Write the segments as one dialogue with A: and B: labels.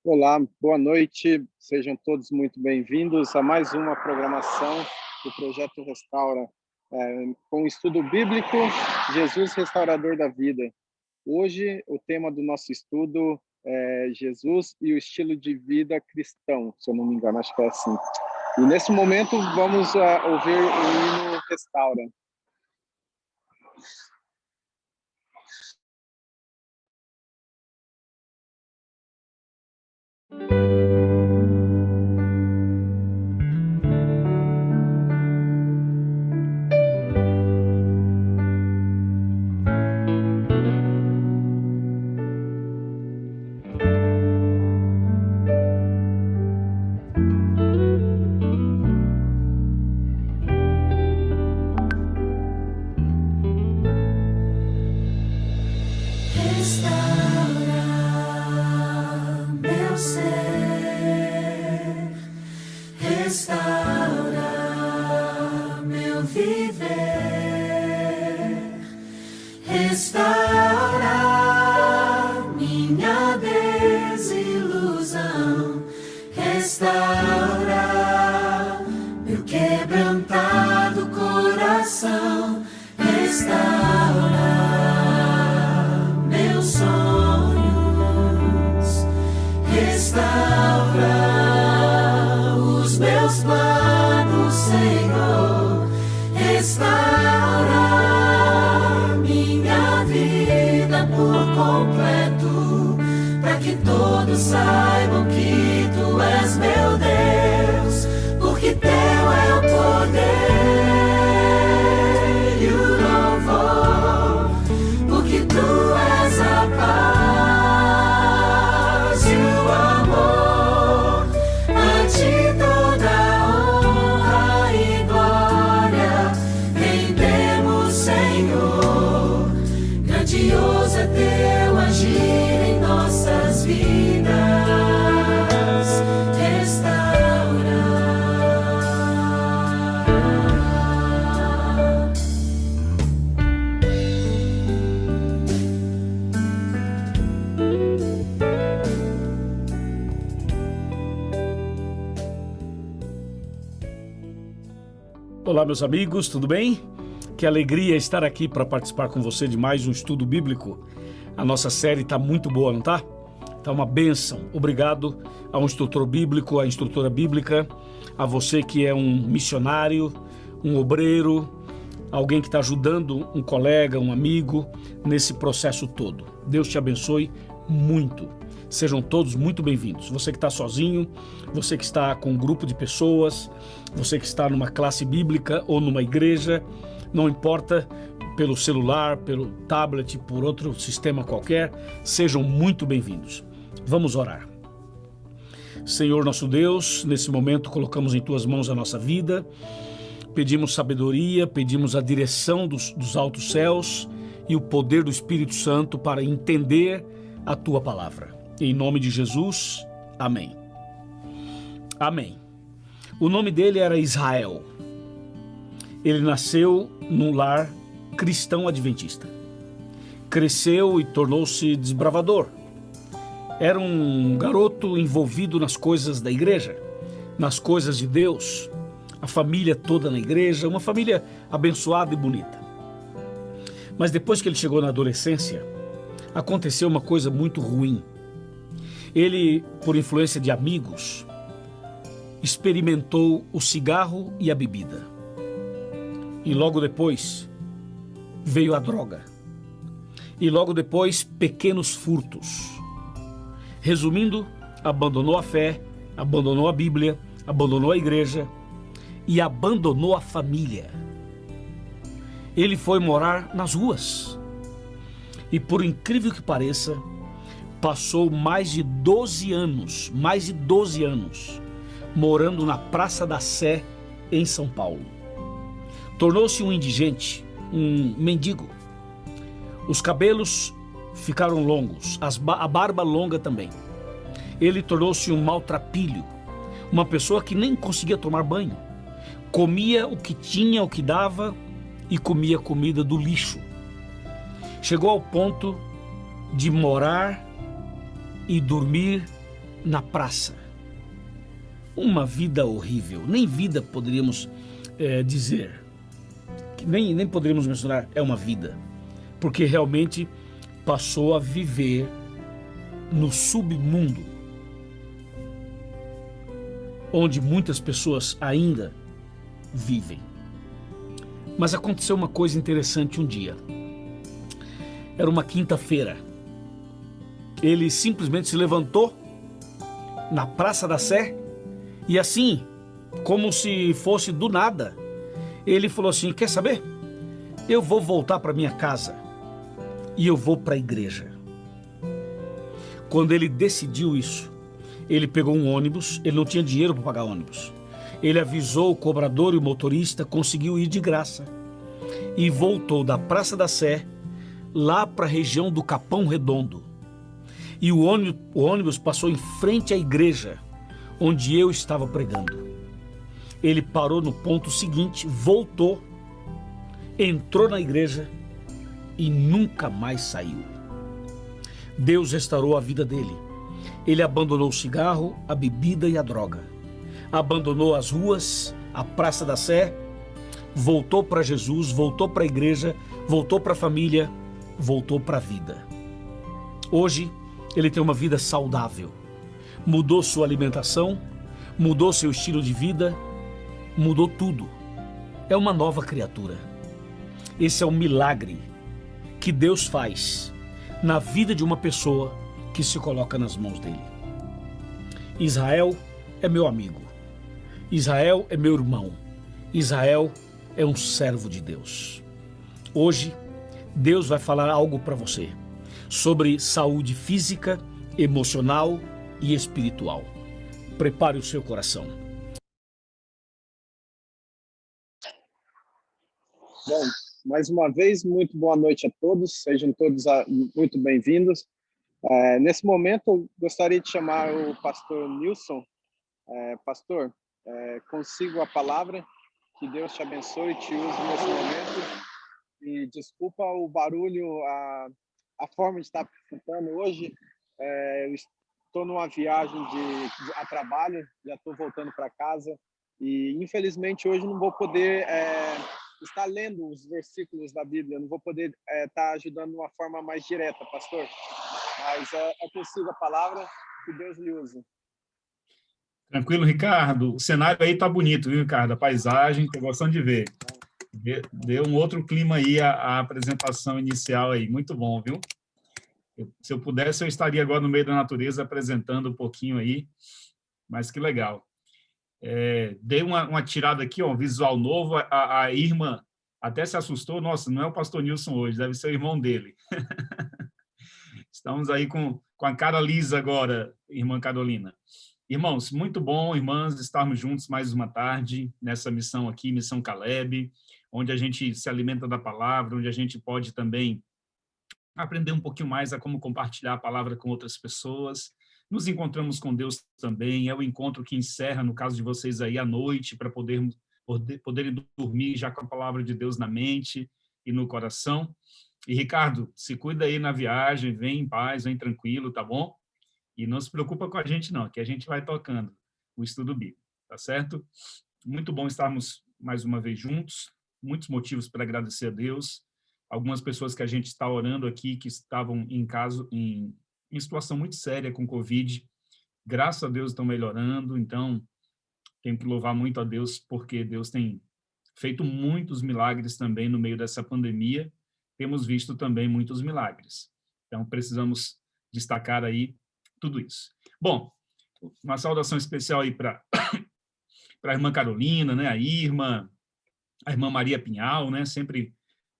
A: Olá, boa noite, sejam todos muito bem-vindos a mais uma programação do Projeto Restaura, com o estudo bíblico Jesus Restaurador da Vida. Hoje o tema do nosso estudo é Jesus e o estilo de vida cristão, se eu não me engano, acho que é assim. E nesse momento vamos ouvir o hino Restaura.
B: Olá, meus amigos, tudo bem? Que alegria estar aqui para participar com você de mais um estudo bíblico. A nossa série está muito boa, não tá? Tá uma bênção. Obrigado ao instrutor bíblico, à instrutora bíblica, a você que é um missionário, um obreiro, alguém que está ajudando um colega, um amigo nesse processo todo. Deus te abençoe muito. Sejam todos muito bem-vindos. Você que está sozinho, você que está com um grupo de pessoas, você que está numa classe bíblica ou numa igreja, não importa, pelo celular, pelo tablet, por outro sistema qualquer, sejam muito bem-vindos. Vamos orar. Senhor nosso Deus, nesse momento colocamos em Tuas mãos a nossa vida, pedimos sabedoria, pedimos a direção dos altos céus e o poder do Espírito Santo para entender a Tua palavra. Em nome de Jesus, amém. Amém. O nome dele era Israel. Ele nasceu num lar cristão adventista. Cresceu e tornou-se desbravador. Era um garoto envolvido nas coisas da igreja, nas coisas de Deus, a família toda na igreja, uma família abençoada e bonita. Mas depois que ele chegou na adolescência, aconteceu uma coisa muito ruim. Ele, por influência de amigos, experimentou o cigarro e a bebida. E logo depois veio a droga. E logo depois pequenos furtos. Resumindo, abandonou a fé, abandonou a Bíblia, abandonou a igreja e abandonou a família. Ele foi morar nas ruas. E por incrível que pareça, passou mais de 12 anos, morando na Praça da Sé, em São Paulo. Tornou-se um indigente, um mendigo. Os cabelos ficaram longos, a barba longa também. Ele tornou-se um maltrapilho, uma pessoa que nem conseguia tomar banho. Comia o que tinha, o que dava e comia comida do lixo. Chegou ao ponto de morar e dormir na praça. Uma vida horrível, nem vida poderíamos dizer, nem poderíamos mencionar, é uma vida, porque realmente passou a viver no submundo, onde muitas pessoas ainda vivem. Mas aconteceu uma coisa interessante um dia. Era uma quinta-feira. Ele simplesmente se levantou na Praça da Sé e assim, como se fosse do nada, ele falou assim: quer saber? Eu vou voltar para minha casa e eu vou para a igreja. Quando ele decidiu isso, ele pegou um ônibus, ele não tinha dinheiro para pagar ônibus. Ele avisou o cobrador e o motorista, conseguiu ir de graça e voltou da Praça da Sé lá para a região do Capão Redondo. E o ônibus passou em frente à igreja onde eu estava pregando. Ele parou no ponto seguinte, voltou, entrou na igreja e nunca mais saiu. Deus restaurou a vida dele. Ele abandonou o cigarro, a bebida e a droga. Abandonou as ruas, a Praça da Sé, voltou para Jesus, voltou para a igreja, voltou para a família, voltou para a vida. Hoje, ele tem uma vida saudável. Mudou sua alimentação, mudou seu estilo de vida, mudou tudo. É uma nova criatura. Esse é um milagre que Deus faz na vida de uma pessoa que se coloca nas mãos dele. Israel é meu amigo. Israel é meu irmão. Israel é um servo de Deus. Hoje, Deus vai falar algo para você sobre saúde física, emocional e espiritual. Prepare o seu coração.
A: Bom, mais uma vez, muito boa noite a todos, sejam todos muito bem-vindos. Nesse momento, eu gostaria de chamar o pastor Nilson. Pastor, consigo a palavra, que Deus te abençoe e te use nesse momento. E desculpa o barulho, a forma de estar apresentando hoje. Eu estou numa viagem a trabalho, já estou voltando para casa e infelizmente hoje não vou poder estar lendo os versículos da Bíblia, não vou poder estar ajudando de uma forma mais direta, pastor. mas é consigo a palavra, que Deus lhe use.
C: Tranquilo, Ricardo? O cenário aí tá bonito, viu, Ricardo? A paisagem, tô gostando de ver. Deu um outro clima aí a apresentação inicial aí, muito bom, viu? Se eu pudesse, eu estaria agora no meio da natureza apresentando um pouquinho aí, mas que legal. Dei uma tirada aqui, ó, um visual novo, a irmã até se assustou, nossa, não é o pastor Nilson hoje, deve ser o irmão dele. Estamos aí com a cara lisa agora, irmã Carolina. Irmãos, muito bom, irmãs, estarmos juntos mais uma tarde nessa missão aqui, Missão Caleb, onde a gente se alimenta da palavra, onde a gente pode também aprender um pouquinho mais a como compartilhar a palavra com outras pessoas. Nos encontramos com Deus também, é o encontro que encerra, no caso de vocês aí, à noite, para poderem dormir já com a palavra de Deus na mente e no coração. E, Ricardo, se cuida aí na viagem, vem em paz, vem tranquilo, tá bom? E não se preocupa com a gente, não, que a gente vai tocando o estudo bíblico, tá certo? Muito bom estarmos mais uma vez juntos, muitos motivos para agradecer a Deus. Algumas pessoas que a gente está orando aqui, que estavam em situação muito séria com Covid, graças a Deus estão melhorando, então tenho que louvar muito a Deus, porque Deus tem feito muitos milagres também no meio dessa pandemia, temos visto também muitos milagres. Então, precisamos destacar aí tudo isso. Bom, uma saudação especial aí para a irmã Carolina, né, a irmã Maria Pinhal, né, sempre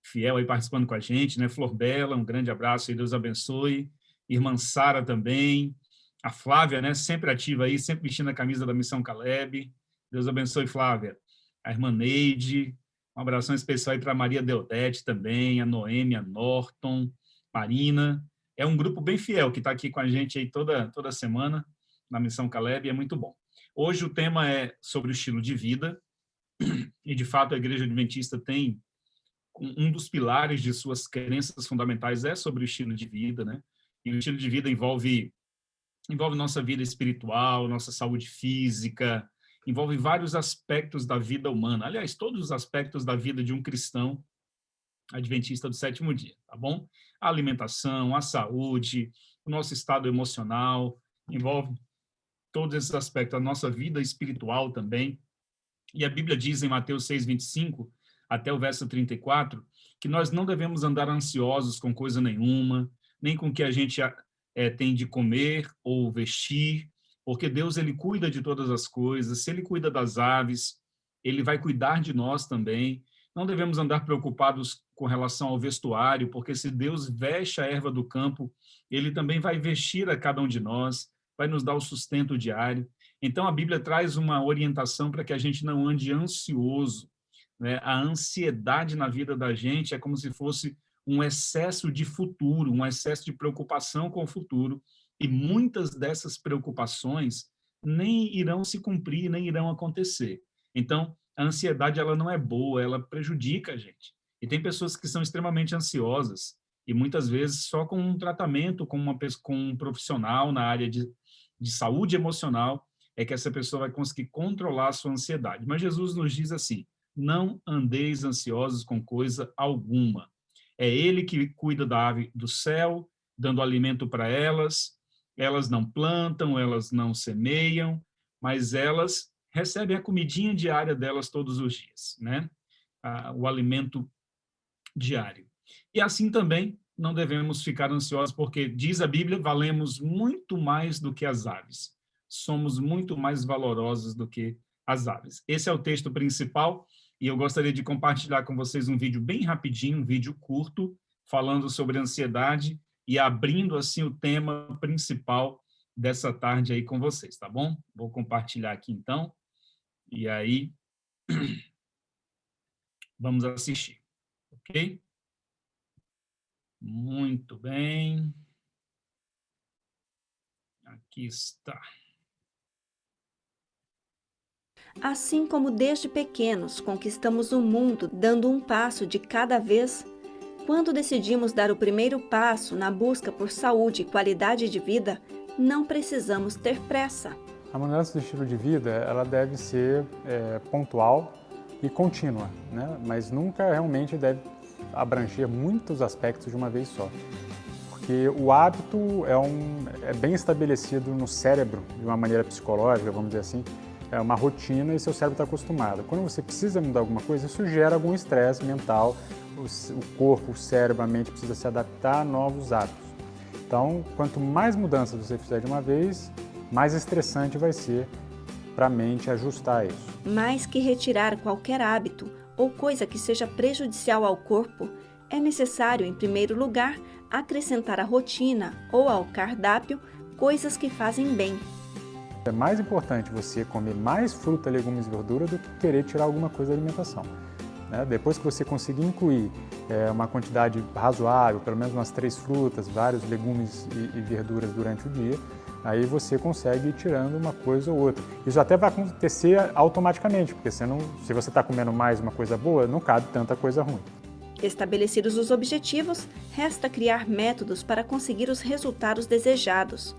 C: fiel aí participando com a gente, né, Flor Bela, um grande abraço e Deus abençoe. Irmã Sara também, a Flávia, né, sempre ativa aí, sempre vestindo a camisa da Missão Caleb. Deus abençoe, Flávia. A irmã Neide, um abração especial aí para a Maria Deodete também, a Noêmia, a Norton, Marina. É um grupo bem fiel que está aqui com a gente aí toda semana na Missão Caleb, e é muito bom. Hoje o tema é sobre o estilo de vida, e de fato a Igreja Adventista tem um dos pilares de suas crenças fundamentais é sobre o estilo de vida, né? E o estilo de vida envolve nossa vida espiritual, nossa saúde física, envolve vários aspectos da vida humana. Aliás, todos os aspectos da vida de um cristão adventista do sétimo dia, tá bom? A alimentação, a saúde, o nosso estado emocional, envolve todos esses aspectos, a nossa vida espiritual também. E a Bíblia diz em Mateus 6:25, até o verso 34, que nós não devemos andar ansiosos com coisa nenhuma, nem com o que a gente tem de comer ou vestir, porque Deus ele cuida de todas as coisas. Se ele cuida das aves, ele vai cuidar de nós também. Não devemos andar preocupados com relação ao vestuário, porque se Deus veste a erva do campo, ele também vai vestir a cada um de nós, vai nos dar o sustento diário. Então, a Bíblia traz uma orientação para que a gente não ande ansioso, né? A ansiedade na vida da gente é como se fosse um excesso de futuro, um excesso de preocupação com o futuro, e muitas dessas preocupações nem irão se cumprir, nem irão acontecer. Então, a ansiedade ela não é boa, ela prejudica a gente. E tem pessoas que são extremamente ansiosas, e muitas vezes só com um tratamento, com um profissional na área de saúde emocional, é que essa pessoa vai conseguir controlar a sua ansiedade. Mas Jesus nos diz assim, não andeis ansiosos com coisa alguma. É Ele que cuida da ave do céu, dando alimento para elas. Elas não plantam, elas não semeiam, mas elas recebem a comidinha diária delas todos os dias, né? O alimento diário. E assim também não devemos ficar ansiosos, porque diz a Bíblia, valemos muito mais do que as aves. Somos muito mais valorosos do que as aves. Esse é o texto principal, e eu gostaria de compartilhar com vocês um vídeo bem rapidinho, um vídeo curto, falando sobre ansiedade e abrindo assim o tema principal dessa tarde aí com vocês, tá bom? Vou compartilhar aqui então, e aí vamos assistir, ok? Muito bem. Aqui está.
D: Assim como desde pequenos conquistamos o mundo dando um passo de cada vez, quando decidimos dar o primeiro passo na busca por saúde e qualidade de vida, não precisamos ter pressa.
E: A mudança do estilo de vida ela deve ser pontual e contínua, né? Mas nunca realmente deve abranger muitos aspectos de uma vez só. porque o hábito é bem estabelecido no cérebro, de uma maneira psicológica, vamos dizer assim, é uma rotina e seu cérebro está acostumado. Quando você precisa mudar alguma coisa, isso gera algum estresse mental, o corpo, o cérebro, a mente precisa se adaptar a novos hábitos. Então, quanto mais mudanças você fizer de uma vez, mais estressante vai ser para a mente ajustar isso.
D: Mais que retirar qualquer hábito ou coisa que seja prejudicial ao corpo, é necessário, em primeiro lugar, acrescentar à rotina ou ao cardápio coisas que fazem bem.
E: É mais importante você comer mais fruta, legumes e verdura do que querer tirar alguma coisa da alimentação. Depois que você conseguir incluir uma quantidade razoável, pelo menos umas 3 frutas, vários legumes e verduras durante o dia, aí você consegue ir tirando uma coisa ou outra. Isso até vai acontecer automaticamente, porque se você está comendo mais uma coisa boa, não cabe tanta coisa ruim.
D: Estabelecidos os objetivos, resta criar métodos para conseguir os resultados desejados.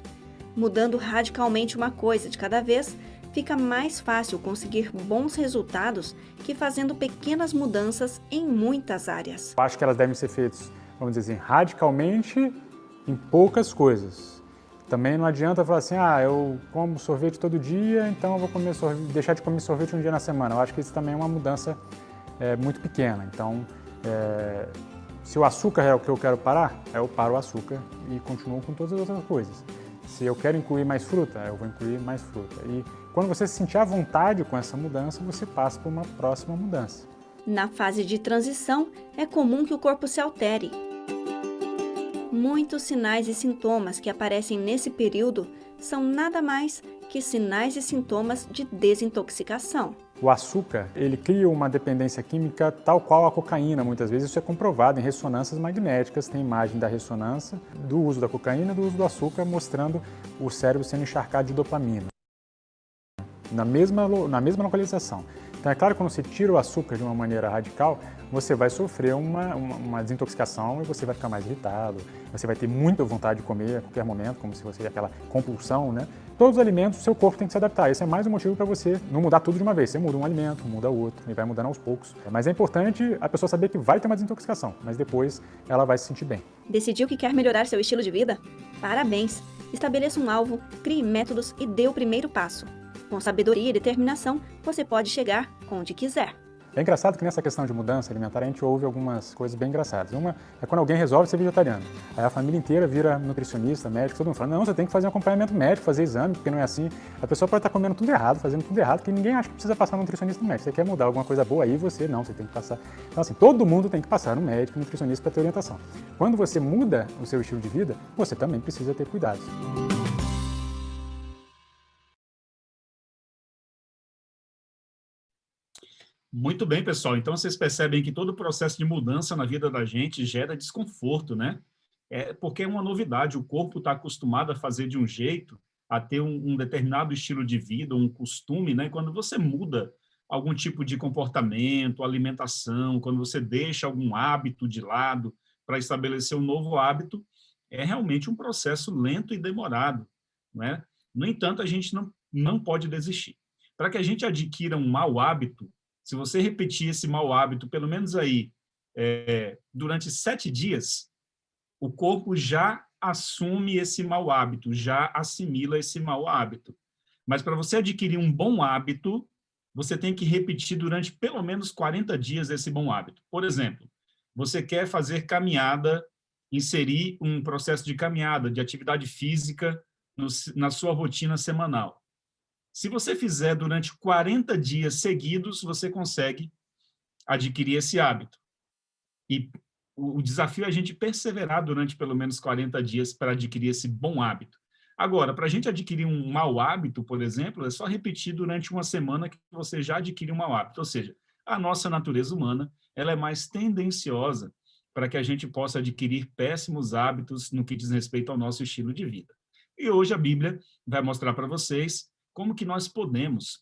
D: Mudando radicalmente uma coisa de cada vez, fica mais fácil conseguir bons resultados que fazendo pequenas mudanças em muitas áreas.
E: Eu acho que elas devem ser feitas, vamos dizer assim, radicalmente em poucas coisas. Também não adianta falar assim, eu como sorvete todo dia, então eu vou deixar de comer sorvete um dia na semana. Eu acho que isso também é uma mudança muito pequena. Então, se o açúcar é o que eu quero parar, eu paro o açúcar e continuo com todas as outras coisas. Se eu quero incluir mais fruta, eu vou incluir mais fruta. E quando você se sentir à vontade com essa mudança, você passa por uma próxima mudança.
D: Na fase de transição, é comum que o corpo se altere. Muitos sinais e sintomas que aparecem nesse período são nada mais que sinais e sintomas de desintoxicação.
E: O açúcar, ele cria uma dependência química tal qual a cocaína, muitas vezes. Isso é comprovado em ressonâncias magnéticas, tem imagem da ressonância, do uso da cocaína e do uso do açúcar, mostrando o cérebro sendo encharcado de dopamina, na mesma localização. Então é claro que quando você tira o açúcar de uma maneira radical, você vai sofrer uma desintoxicação e você vai ficar mais irritado, você vai ter muita vontade de comer a qualquer momento, como se fosse aquela compulsão, né? Todos os alimentos, o seu corpo tem que se adaptar. Esse é mais um motivo para você não mudar tudo de uma vez. Você muda um alimento, muda outro, e vai mudando aos poucos. Mas é importante a pessoa saber que vai ter uma desintoxicação, mas depois ela vai se sentir bem.
D: Decidiu que quer melhorar seu estilo de vida? Parabéns! Estabeleça um alvo, crie métodos e dê o primeiro passo. Com sabedoria e determinação, você pode chegar onde quiser.
E: É engraçado que nessa questão de mudança alimentar a gente ouve algumas coisas bem engraçadas. Uma é quando alguém resolve ser vegetariano. Aí a família inteira vira nutricionista, médico, todo mundo fala, não, você tem que fazer um acompanhamento médico, fazer exame, porque não é assim. A pessoa pode estar comendo tudo errado, fazendo tudo errado, porque ninguém acha que precisa passar no nutricionista no médico. Você quer mudar alguma coisa boa aí, você tem que passar. Então assim, todo mundo tem que passar no médico, nutricionista para ter orientação. Quando você muda o seu estilo de vida, você também precisa ter cuidados.
C: Muito bem, pessoal. Então, vocês percebem que todo o processo de mudança na vida da gente gera desconforto, né? Porque é uma novidade. O corpo está acostumado a fazer de um jeito, a ter um determinado estilo de vida, um costume, né? Quando você muda algum tipo de comportamento, alimentação, quando você deixa algum hábito de lado para estabelecer um novo hábito, é realmente um processo lento e demorado, né? No entanto, a gente não pode desistir. Para que a gente adquira um mau hábito, se você repetir esse mau hábito, pelo menos aí, durante 7 dias, o corpo já assume esse mau hábito, já assimila esse mau hábito. Mas para você adquirir um bom hábito, você tem que repetir durante pelo menos 40 dias esse bom hábito. Por exemplo, você quer fazer caminhada, inserir um processo de caminhada, de atividade física na sua rotina semanal. Se você fizer durante 40 dias seguidos, você consegue adquirir esse hábito. E o desafio é a gente perseverar durante pelo menos 40 dias para adquirir esse bom hábito. Agora, para a gente adquirir um mau hábito, por exemplo, é só repetir durante uma semana que você já adquire um mau hábito. Ou seja, a nossa natureza humana ela é mais tendenciosa para que a gente possa adquirir péssimos hábitos no que diz respeito ao nosso estilo de vida. E hoje a Bíblia vai mostrar para vocês como que nós podemos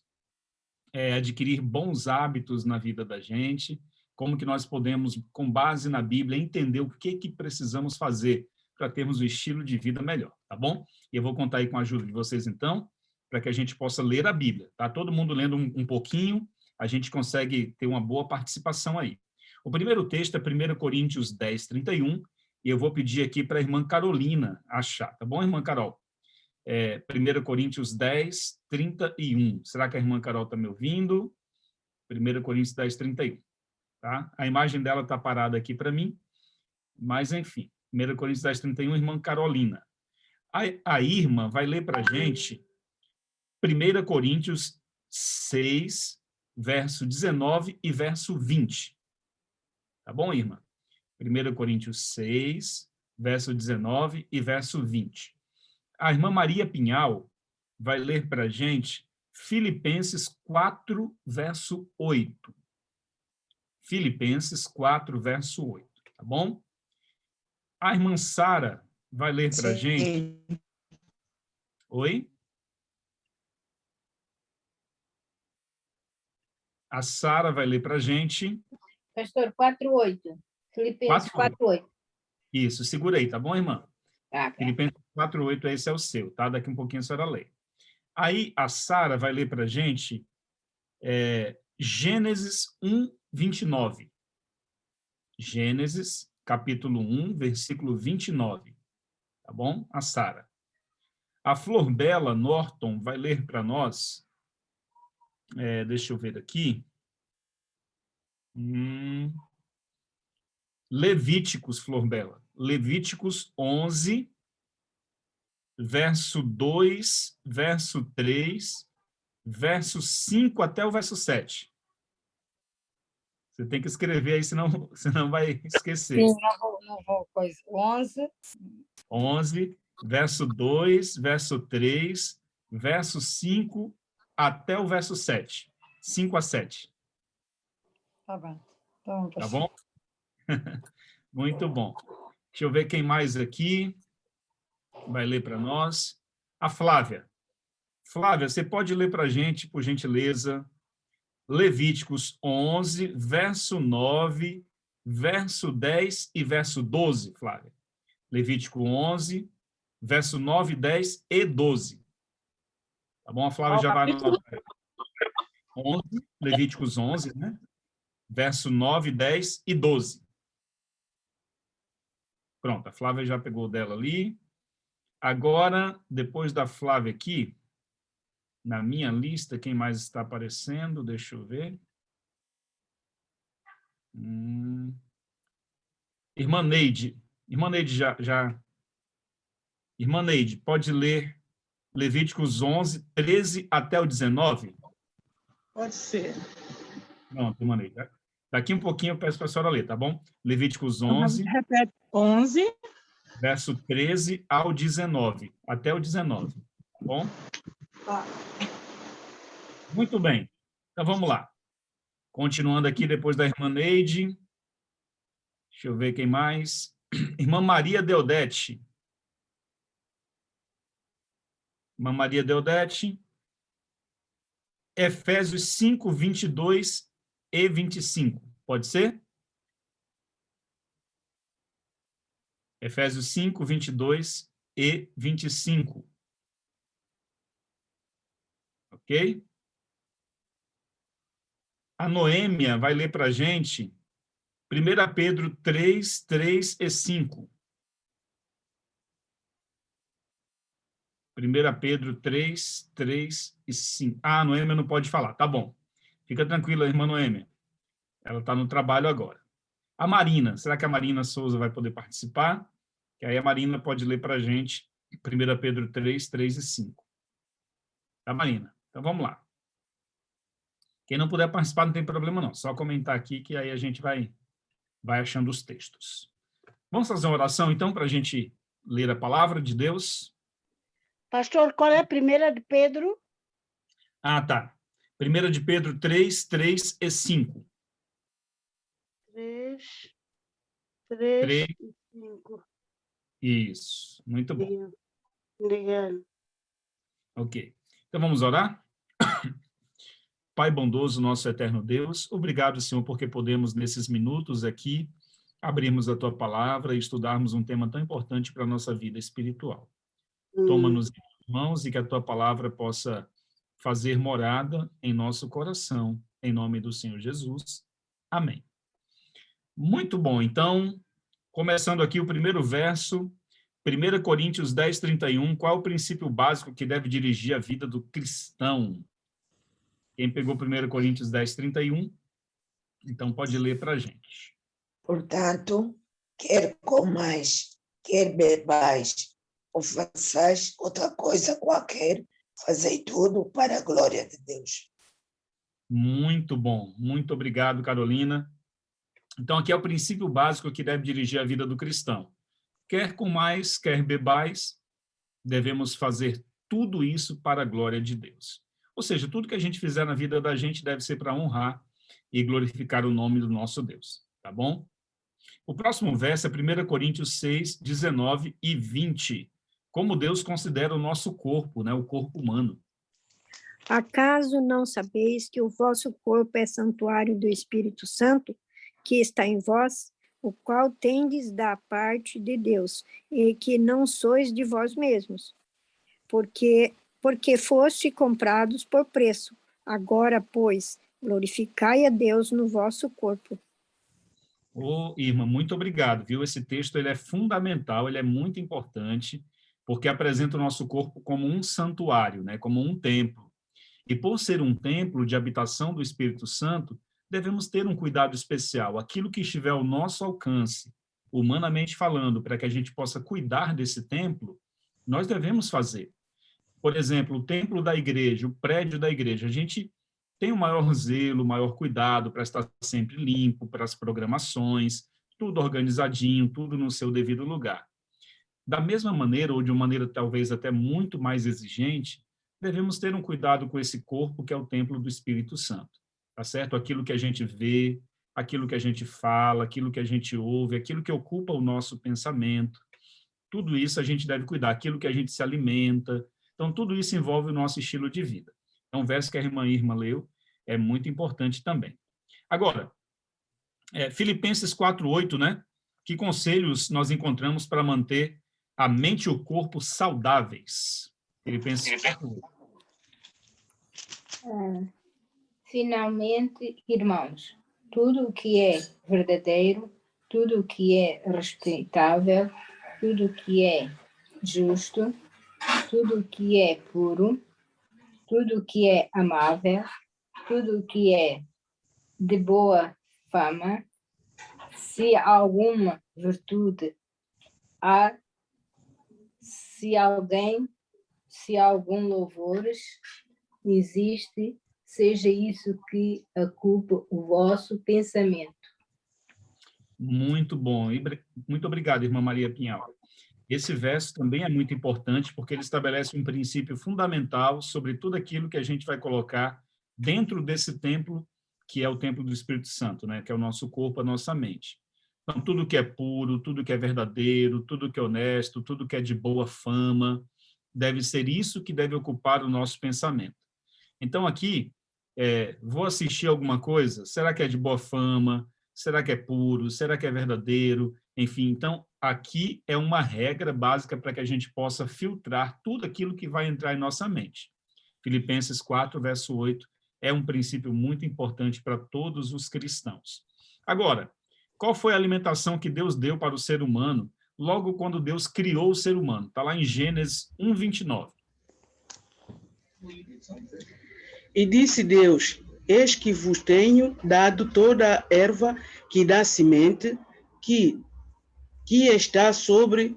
C: adquirir bons hábitos na vida da gente, como que nós podemos, com base na Bíblia, entender o que precisamos fazer para termos um estilo de vida melhor, tá bom? E eu vou contar aí com a ajuda de vocês, então, para que a gente possa ler a Bíblia, tá? Todo mundo lendo um pouquinho, a gente consegue ter uma boa participação aí. O primeiro texto é 1 Coríntios 10, 31, E eu vou pedir aqui para a irmã Carolina achar, tá bom, irmã Carol? 1 Coríntios 10, 31. Será que a irmã Carol está me ouvindo? 1 Coríntios 10, 31. Tá? A imagem dela está parada aqui para mim, mas enfim. 1 Coríntios 10, 31, irmã Carolina. A irmã vai ler para a gente 1 Coríntios 6, verso 19 e verso 20. Tá bom, irmã? 1 Coríntios 6, verso 19 e verso 20. A irmã Maria Pinhal vai ler para a gente Filipenses 4, verso 8. Filipenses 4, verso 8. Tá bom? A irmã Sara vai ler para a gente... Oi? A Sara vai ler para a gente...
F: Pastor, 4:8. Filipenses 4:8.
C: Isso, segura aí, tá bom, irmã?
F: Tá.
C: Filipenses 4:8, esse é o seu, tá? Daqui um pouquinho a senhora lê. Aí a Sara vai ler para a gente Gênesis 1, 29. Gênesis, capítulo 1, versículo 29. Tá bom? A Sara. A Florbela Norton vai ler para nós, deixa eu ver aqui, Levíticos, Florbela. Levíticos 11, verso 2, verso 3, verso 5 até o verso 7. Você tem que escrever aí, senão vai esquecer.
F: Sim, não vou coisa.
C: 11, verso 2, verso 3, verso 5 até o verso 7. 5 a 7.
F: Tá bom. Então,
C: tá bom? Muito bom. Deixa eu ver quem mais aqui vai ler para nós. A Flávia. Flávia, você pode ler para a gente, por gentileza, Levíticos 11, verso 9, verso 10 e verso 12, Flávia. Levítico 11, verso 9, 10 e 12. Tá bom? A Flávia já vai anotar. 11, Levíticos 11, né? Verso 9, 10 e 12. Pronto, a Flávia já pegou dela ali. Agora, depois da Flávia aqui, na minha lista, quem mais está aparecendo? Deixa eu ver. Irmã Neide. Irmã Neide já... Irmã Neide, pode ler Levíticos 11, 13 até o 19?
G: Pode ser.
C: Pronto, irmã Neide. Daqui um pouquinho eu peço para a senhora ler, tá bom? Levíticos 11...
G: Repete. 11...
C: verso 13 ao 19, até o 19, tá bom?
G: Tá.
C: Muito bem. Então, vamos lá. Continuando aqui, depois da irmã Neide. Deixa eu ver quem mais. Irmã Maria Deodete. Irmã Maria Deodete. Efésios 5, 22 e 25. Pode ser? Efésios 5, 22 e 25. Ok? A Noêmia vai ler para a gente 1 Pedro 3, 3 e 5. 1 Pedro 3, 3 e 5. Ah, a Noêmia não pode falar. Tá bom. Fica tranquila, irmã Noêmia. Ela está no trabalho agora. A Marina. Será que a Marina Souza vai poder participar? Que aí a Marina pode ler para a gente 1 Pedro 3, 3 e 5. Tá, Marina? Então, vamos lá. Quem não puder participar, não tem problema, não. Só comentar aqui que aí a gente vai achando os textos. Vamos fazer uma oração, então, para a gente ler a palavra de Deus?
G: Pastor, qual é a primeira de Pedro?
C: Ah, tá. 1 de Pedro 3, 3 e 5.
G: 3 e 5.
C: Isso. Muito bom.
G: Obrigado.
C: Ok. Então, vamos orar? Pai bondoso, nosso eterno Deus, obrigado, Senhor, porque podemos, nesses minutos aqui, abrirmos a Tua palavra e estudarmos um tema tão importante para a nossa vida espiritual. Toma-nos em mãos e que a Tua palavra possa fazer morada em nosso coração, em nome do Senhor Jesus. Amém. Muito bom. Então, Começando aqui o primeiro verso, 1 Coríntios 10, 31, qual é o princípio básico que deve dirigir a vida do cristão? Quem pegou 1 Coríntios 10, 31, então pode ler para a gente.
H: Portanto, quer comais, quer bebais, ou façais outra coisa qualquer, fazei tudo para a glória de Deus.
C: Muito bom, muito obrigado, Carolina. Então, aqui é o princípio básico que deve dirigir a vida do cristão. Quer comais, quer bebais, devemos fazer tudo isso para a glória de Deus. Ou seja, tudo que a gente fizer na vida da gente deve ser para honrar e glorificar o nome do nosso Deus, tá bom? O próximo verso é 1 Coríntios 6, 19 e 20. Como Deus considera o nosso corpo, né, o corpo humano.
I: Acaso não sabeis que o vosso corpo é santuário do Espírito Santo, que está em vós, o qual tendes da parte de Deus, e que não sois de vós mesmos? Porque foste comprados por preço. Agora, pois, glorificai a Deus no vosso corpo.
C: Ô, irmã, muito obrigado, viu? Esse texto ele é fundamental, ele é muito importante, porque apresenta o nosso corpo como um santuário, né? Como um templo. E por ser um templo de habitação do Espírito Santo, devemos ter um cuidado especial. Aquilo que estiver ao nosso alcance, humanamente falando, para que a gente possa cuidar desse templo, nós devemos fazer. Por exemplo, o templo da igreja, o prédio da igreja, a gente tem o maior zelo, o maior cuidado para estar sempre limpo, para as programações, tudo organizadinho, tudo no seu devido lugar. Da mesma maneira, ou de uma maneira talvez até muito mais exigente, devemos ter um cuidado com esse corpo que é o templo do Espírito Santo, tá certo? Aquilo que a gente vê, aquilo que a gente fala, aquilo que a gente ouve, aquilo que ocupa o nosso pensamento, tudo isso a gente deve cuidar, aquilo que a gente se alimenta. Então, tudo isso envolve o nosso estilo de vida. Então, o verso que a irmã Irma leu é muito importante também. Agora, Filipenses 4:8, né? Que conselhos nós encontramos para manter a mente e o corpo saudáveis? Filipenses 4:8.
F: Finalmente, irmãos, tudo o que é verdadeiro, tudo o que é respeitável, tudo o que é justo, tudo o que é puro, tudo o que é amável, tudo o que é de boa fama, se alguma virtude há, se algum louvores existe, seja isso que ocupe o vosso pensamento.
C: Muito bom. Muito obrigado, irmã Maria Pinhal. Esse verso também é muito importante porque ele estabelece um princípio fundamental sobre tudo aquilo que a gente vai colocar dentro desse templo, que é o templo do Espírito Santo, né? Que é o nosso corpo, a nossa mente. Então, tudo que é puro, tudo que é verdadeiro, tudo que é honesto, tudo que é de boa fama, deve ser isso que deve ocupar o nosso pensamento. Então, aqui, vou assistir alguma coisa, será que é de boa fama? Será que é puro? Será que é verdadeiro? Enfim, então, aqui é uma regra básica para que a gente possa filtrar tudo aquilo que vai entrar em nossa mente. Filipenses 4, verso 8, é um princípio muito importante para todos os cristãos. Agora, qual foi a alimentação que Deus deu para o ser humano logo quando Deus criou o ser humano? Está lá em Gênesis 1, 29.
J: E disse Deus: eis que vos tenho dado toda a erva que dá semente, que está sobre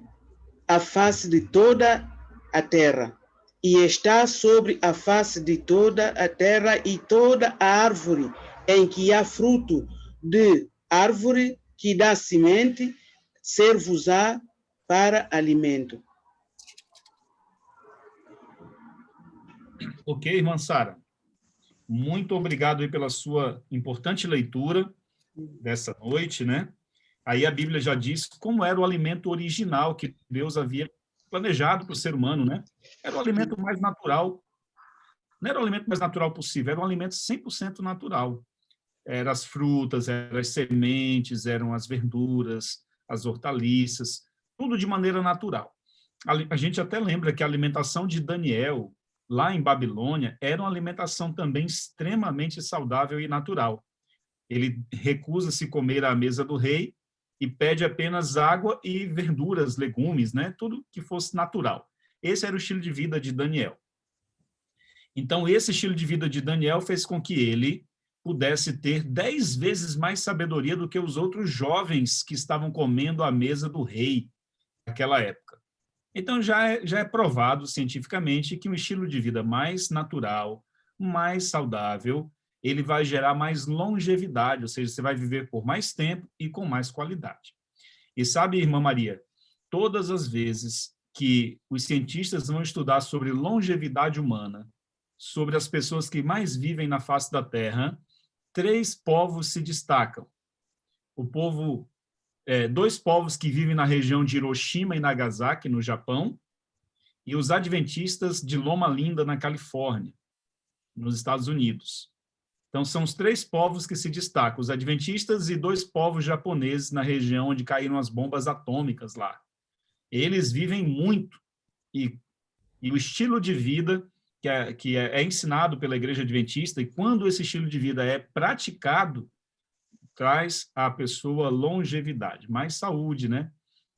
J: a face de toda a terra, e está sobre a face de toda a terra, e toda a árvore em que há fruto de árvore que dá semente, ser-vos-á para alimento.
C: Ok, irmã Sara? Muito obrigado aí pela sua importante leitura dessa noite, né? Aí a Bíblia já diz como era o alimento original que Deus havia planejado para o ser humano, né? Era o alimento mais natural. Não era o alimento mais natural possível, era um alimento 100% natural. Eram as frutas, eram as sementes, eram as verduras, as hortaliças, tudo de maneira natural. A gente até lembra que a alimentação de Daniel, lá em Babilônia, era uma alimentação também extremamente saudável e natural. Ele recusa-se comer à mesa do rei, e pede apenas água e verduras, legumes, né? Tudo que fosse natural. Esse era o estilo de vida de Daniel. Então, esse estilo de vida de Daniel fez com que ele pudesse ter 10 vezes mais sabedoria do que os outros jovens que estavam comendo à mesa do rei naquela época. Então, já é provado cientificamente que um estilo de vida mais natural, mais saudável, ele vai gerar mais longevidade, ou seja, você vai viver por mais tempo e com mais qualidade. E sabe, irmã Maria, todas as vezes que os cientistas vão estudar sobre longevidade humana, sobre as pessoas que mais vivem na face da Terra, 3 povos se destacam. Dois povos que vivem na região de Hiroshima e Nagasaki, no Japão, e os adventistas de Loma Linda, na Califórnia, nos Estados Unidos. Então, são os 3 povos que se destacam, os adventistas e 2 povos japoneses na região onde caíram as bombas atômicas lá. Eles vivem muito, e o estilo de vida que é ensinado pela Igreja Adventista, e quando esse estilo de vida é praticado, traz à pessoa longevidade, mais saúde, né?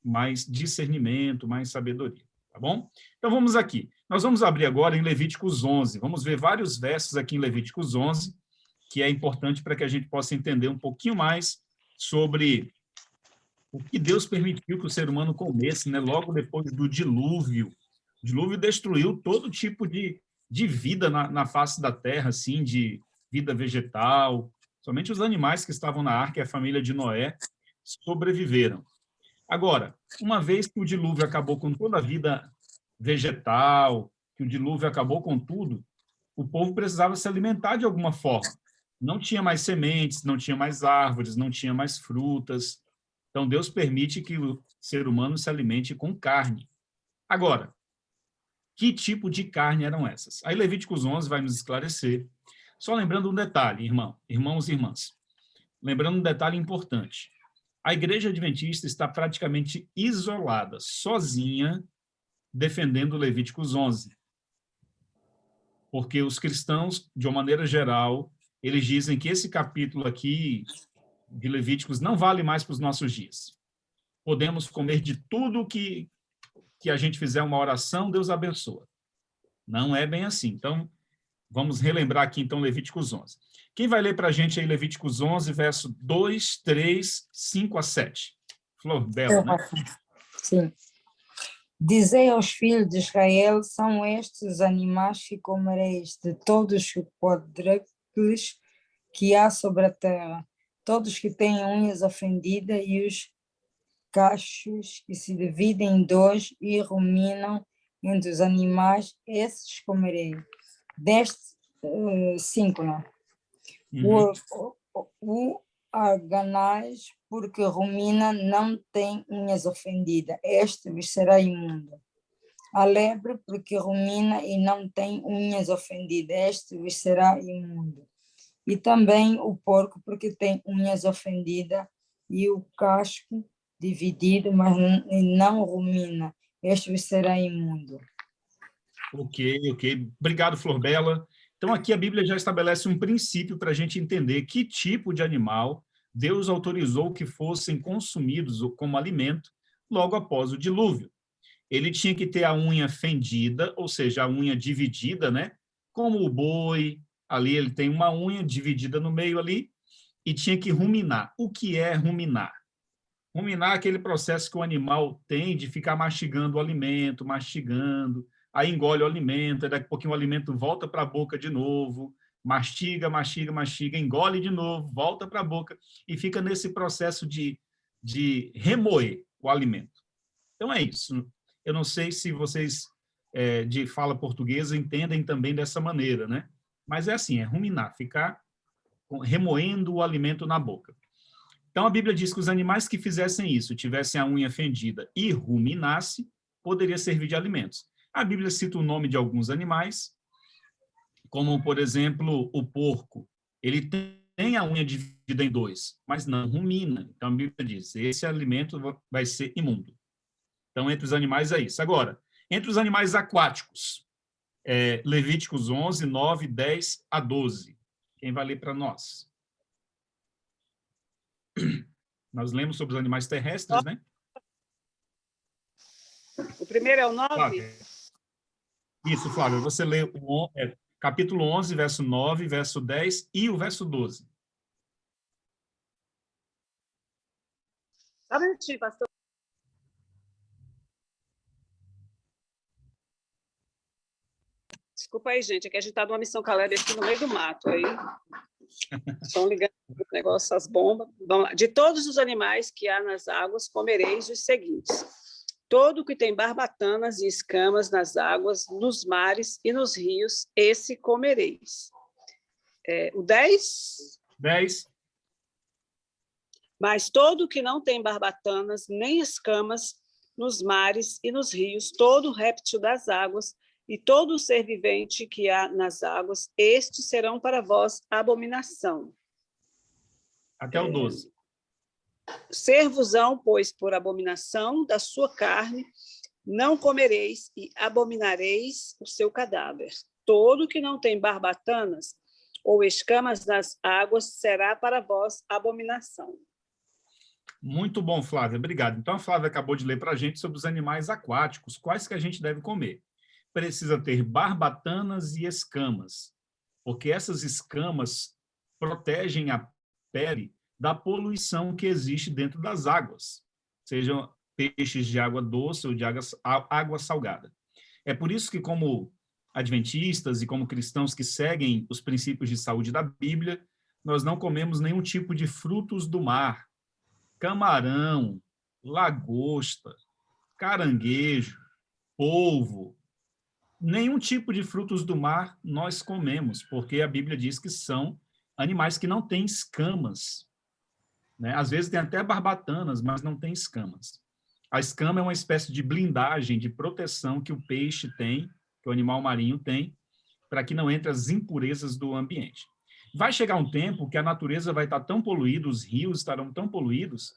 C: Mais discernimento, mais sabedoria, tá bom? Então, vamos aqui. Nós vamos abrir agora em Levíticos 11. Vamos ver vários versos aqui em Levíticos 11, que é importante para que a gente possa entender um pouquinho mais sobre o que Deus permitiu que o ser humano comesse, né? Logo depois do dilúvio. O dilúvio destruiu todo tipo de vida na face da terra, assim, de vida vegetal. Somente os animais que estavam na arca e a família de Noé sobreviveram. Agora, uma vez que o dilúvio acabou com toda a vida vegetal, que o dilúvio acabou com tudo, o povo precisava se alimentar de alguma forma. Não tinha mais sementes, não tinha mais árvores, não tinha mais frutas. Então, Deus permite que o ser humano se alimente com carne. Agora, que tipo de carne eram essas? Aí Levíticos 11 vai nos esclarecer. Só lembrando um detalhe, irmãos e irmãs. Lembrando um detalhe importante. A Igreja Adventista está praticamente isolada, sozinha, defendendo Levíticos 11. Porque os cristãos, de uma maneira geral, eles dizem que esse capítulo aqui de Levíticos não vale mais para os nossos dias. Podemos comer de tudo que a gente fizer uma oração, Deus abençoa. Não é bem assim. Então, vamos relembrar aqui, então, Levíticos 11. Quem vai ler para a gente aí Levíticos 11, verso 2, 3, 5 a 7? Flor Bela, né?
F: Sim. Dizei aos filhos de Israel, são estes os animais que comereis de todos os quadrúpedes que há sobre a terra, todos que têm unhas ofendidas e os cachos que se dividem em 2 e ruminam entre os animais, esses comerei. Deste 5, não? O arganaz, porque rumina, não tem unhas ofendidas, este vos será imundo. A lebre, porque rumina e não tem unhas ofendidas, este vos será imundo. E também o porco, porque tem unhas ofendidas, e o casco dividido, mas não rumina, este vos será imundo.
C: Ok. Obrigado, Flor Bela. Então, aqui a Bíblia já estabelece um princípio para a gente entender que tipo de animal Deus autorizou que fossem consumidos como alimento logo após o dilúvio. Ele tinha que ter a unha fendida, ou seja, a unha dividida, né? Como o boi, ali ele tem uma unha dividida no meio ali, e tinha que ruminar. O que é ruminar? Ruminar é aquele processo que o animal tem de ficar mastigando o alimento, mastigando, aí engole o alimento, daqui a pouquinho o alimento volta para a boca de novo, mastiga, engole de novo, volta para a boca, e fica nesse processo de remoer o alimento. Então é isso. Eu não sei se vocês de fala portuguesa entendem também dessa maneira, né? Mas é assim, é ruminar, ficar remoendo o alimento na boca. Então, a Bíblia diz que os animais que fizessem isso, tivessem a unha fendida e ruminasse, poderia servir de alimentos. A Bíblia cita o nome de alguns animais, como, por exemplo, o porco. Ele tem a unha dividida em 2, mas não rumina. Então, a Bíblia diz, esse alimento vai ser imundo. Então, entre os animais é isso. Agora, entre os animais aquáticos, Levíticos 11, 9, 10 a 12. Quem vai ler para nós? Nós lemos sobre os animais terrestres, né?
K: O primeiro é o 9?
C: Flávia. Isso, Flávia. Você lê capítulo 11, verso 9, verso 10 e o verso 12.
K: Só um minutinho, pastor. Desculpa aí, gente, é que a gente está numa missão Caleb aqui no meio do mato. Aí estão ligando o negócio, as bombas. Vamos lá. De todos os animais que há nas águas, comereis os seguintes: todo que tem barbatanas e escamas nas águas, nos mares e nos rios, esse comereis. O 10?
C: 10.
K: Mas todo que não tem barbatanas nem escamas nos mares e nos rios, todo réptil das águas e todo ser vivente que há nas águas, estes serão para vós abominação.
C: Até o 12.
K: Ser-vos-ão, pois, por abominação da sua carne, não comereis e abominareis o seu cadáver. Todo que não tem barbatanas ou escamas nas águas será para vós abominação.
C: Muito bom, Flávia. Obrigado. Então, a Flávia acabou de ler para a gente sobre os animais aquáticos, quais que a gente deve comer. Precisa ter barbatanas e escamas, porque essas escamas protegem a pele da poluição que existe dentro das águas, sejam peixes de água doce ou de água salgada. É por isso que, como adventistas e como cristãos que seguem os princípios de saúde da Bíblia, nós não comemos nenhum tipo de frutos do mar, camarão, lagosta, caranguejo, polvo. Nenhum tipo de frutos do mar nós comemos, porque a Bíblia diz que são animais que não têm escamas, né? Às vezes tem até barbatanas, mas não tem escamas. A escama é uma espécie de blindagem, de proteção que o peixe tem, que o animal marinho tem, para que não entre as impurezas do ambiente. Vai chegar um tempo que a natureza vai estar tão poluída, os rios estarão tão poluídos,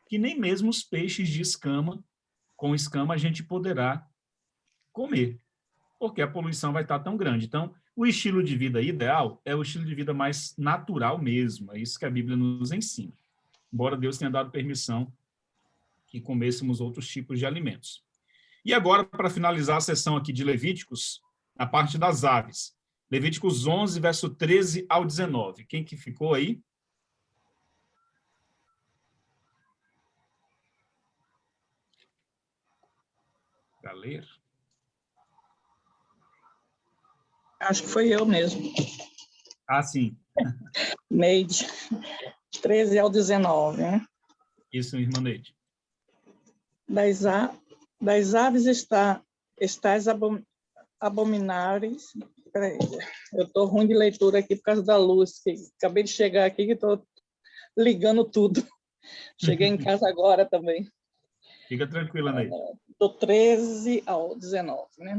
C: que nem mesmo os peixes de escama, com escama, a gente poderá comer, porque a poluição vai estar tão grande. Então, o estilo de vida ideal é o estilo de vida mais natural mesmo, é isso que a Bíblia nos ensina. Embora Deus tenha dado permissão que comêssemos outros tipos de alimentos. E agora, para finalizar a sessão aqui de Levíticos, a parte das aves. Levíticos 11, verso 13 ao 19. Quem que ficou aí? Para ler?
L: Acho que foi eu mesmo.
C: Ah, sim.
L: Neide, 13 ao 19, né?
C: Isso, irmã Neide.
L: Das aves estais abomináveis. Peraí, eu estou ruim de leitura aqui por causa da luz, que acabei de chegar aqui e estou ligando tudo. Cheguei em casa agora também.
C: Fica tranquila, Neide.
L: Do 13 ao 19, né?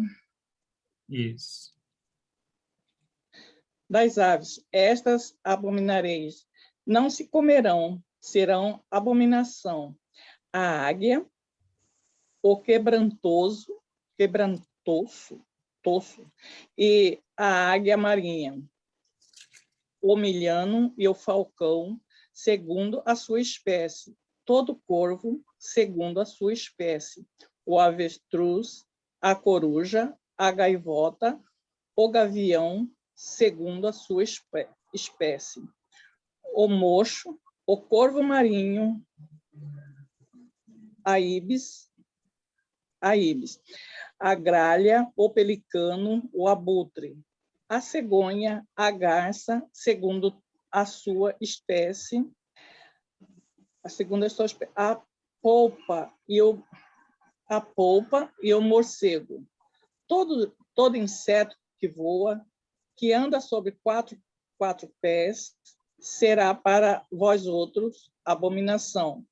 C: Isso.
L: Das aves, estas abominareis, não se comerão, serão abominação. A águia, o quebrantoso, e a águia marinha, o milhano e o falcão, segundo a sua espécie, todo corvo, segundo a sua espécie, o avestruz, a coruja, a gaivota, o gavião, segundo a sua espécie, o mocho, o corvo marinho, a ibis, a gralha, o pelicano, o abutre, a cegonha, a garça, segundo a sua espécie, a polpa e o morcego. Todo inseto que voa, que anda sobre quatro pés, será para vós outros abominação.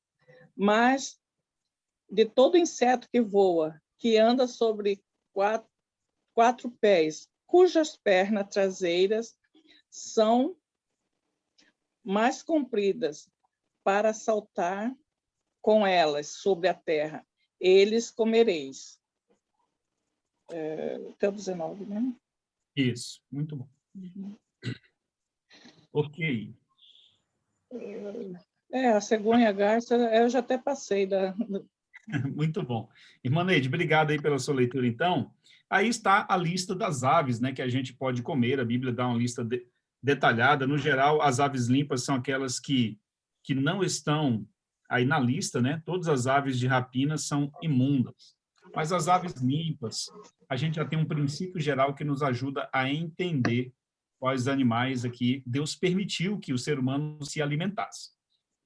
L: Mas de todo inseto que voa, que anda sobre quatro pés, cujas pernas traseiras são mais compridas para saltar com elas sobre a terra, eles comereis. Até o 19, né?
C: Isso, muito bom. Ok.
L: A cegonha garça, eu já até passei da...
C: Muito bom. Irmã Neide, obrigado aí pela sua leitura, então. Aí está a lista das aves, né, que a gente pode comer. A Bíblia dá uma lista detalhada. No geral, as aves limpas são aquelas que não estão aí na lista, né? Todas as aves de rapina são imundas. Mas as aves limpas, a gente já tem um princípio geral que nos ajuda a entender quais animais aqui Deus permitiu que o ser humano se alimentasse.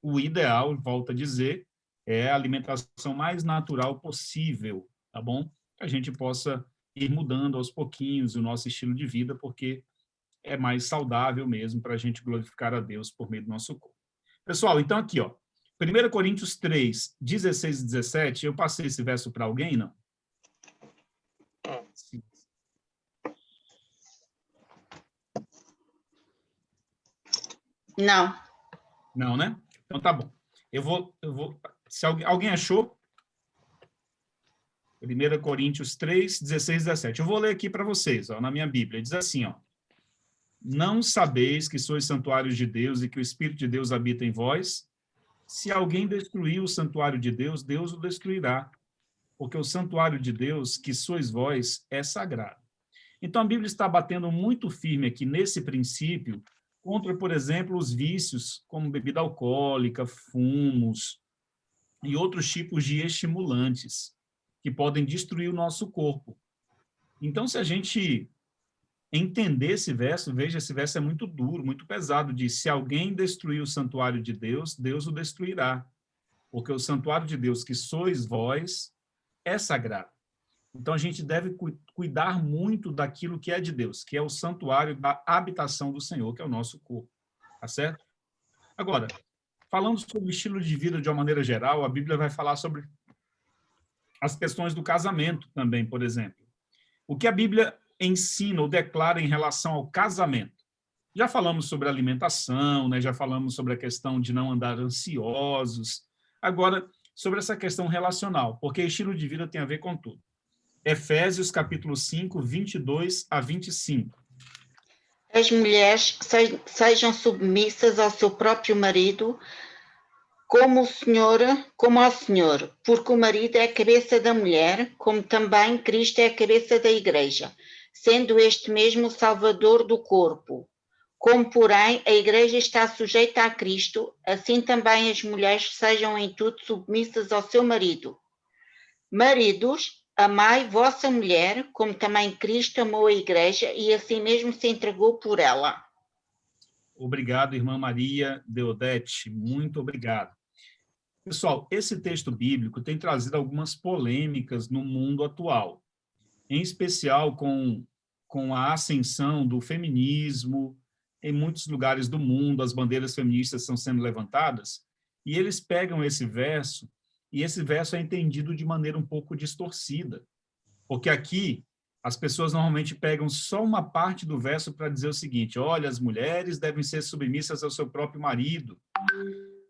C: O ideal, volto a dizer, é a alimentação mais natural possível, tá bom? Que a gente possa ir mudando aos pouquinhos o nosso estilo de vida, porque é mais saudável mesmo para a gente glorificar a Deus por meio do nosso corpo. Pessoal, então aqui, ó, 1 Coríntios 3, 16 e 17, eu passei esse verso para alguém, não? Sim.
M: Não.
C: Não, né? Então tá bom. Eu vou se alguém achou? 1 Coríntios 3, 16 e 17. Eu vou ler aqui para vocês, ó, na minha Bíblia. Diz assim, ó: não sabeis que sois santuários de Deus e que o Espírito de Deus habita em vós? Se alguém destruir o santuário de Deus, Deus o destruirá, porque o santuário de Deus, que sois vós, é sagrado. Então, a Bíblia está batendo muito firme aqui nesse princípio contra, por exemplo, os vícios como bebida alcoólica, fumos e outros tipos de estimulantes que podem destruir o nosso corpo. Então, se a gente entender esse verso, veja, esse verso é muito duro, muito pesado, diz: se alguém destruir o santuário de Deus, Deus o destruirá, porque o santuário de Deus, que sois vós, é sagrado. Então, a gente deve cuidar muito daquilo que é de Deus, que é o santuário da habitação do Senhor, que é o nosso corpo, tá certo? Agora, falando sobre o estilo de vida de uma maneira geral, a Bíblia vai falar sobre as questões do casamento também, por exemplo. O que a Bíblia ensina ou declara em relação ao casamento? Já falamos sobre alimentação, né? Já falamos sobre a questão de não andar ansiosos. Agora, sobre essa questão relacional, porque estilo de vida tem a ver com tudo. Efésios, capítulo 5, 22 a 25.
M: As mulheres sejam submissas ao seu próprio marido, como ao Senhor, porque o marido é a cabeça da mulher, como também Cristo é a cabeça da igreja, sendo este mesmo o Salvador do corpo. Como, porém, a igreja está sujeita a Cristo, assim também as mulheres sejam em tudo submissas ao seu marido. Maridos, amai vossa mulher, como também Cristo amou a igreja e assim mesmo se entregou por ela.
C: Obrigado, irmã Maria Deodete, muito obrigado. Pessoal, esse texto bíblico tem trazido algumas polêmicas no mundo atual, em especial com a ascensão do feminismo. Em muitos lugares do mundo, as bandeiras feministas estão sendo levantadas, e eles pegam esse verso, e esse verso é entendido de maneira um pouco distorcida, porque aqui as pessoas normalmente pegam só uma parte do verso para dizer o seguinte: olha, as mulheres devem ser submissas ao seu próprio marido.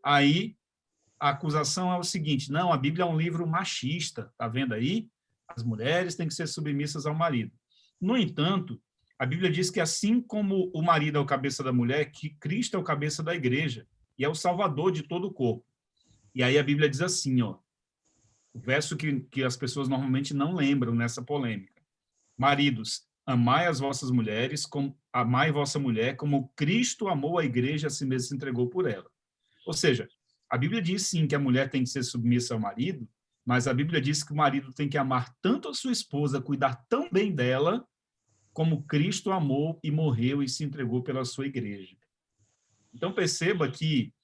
C: Aí a acusação é o seguinte: não, a Bíblia é um livro machista, tá vendo aí? As mulheres têm que ser submissas ao marido. No entanto, a Bíblia diz que assim como o marido é o cabeça da mulher, que Cristo é o cabeça da igreja e é o salvador de todo o corpo. E aí a Bíblia diz assim, ó, o verso que as pessoas normalmente não lembram nessa polêmica: maridos, amai as vossas mulheres, amai vossa mulher, como Cristo amou a igreja, assim mesmo se entregou por ela. Ou seja, a Bíblia diz sim que a mulher tem que ser submissa ao marido, mas a Bíblia diz que o marido tem que amar tanto a sua esposa, cuidar tão bem dela, como Cristo amou e morreu e se entregou pela sua igreja. Então, perceba que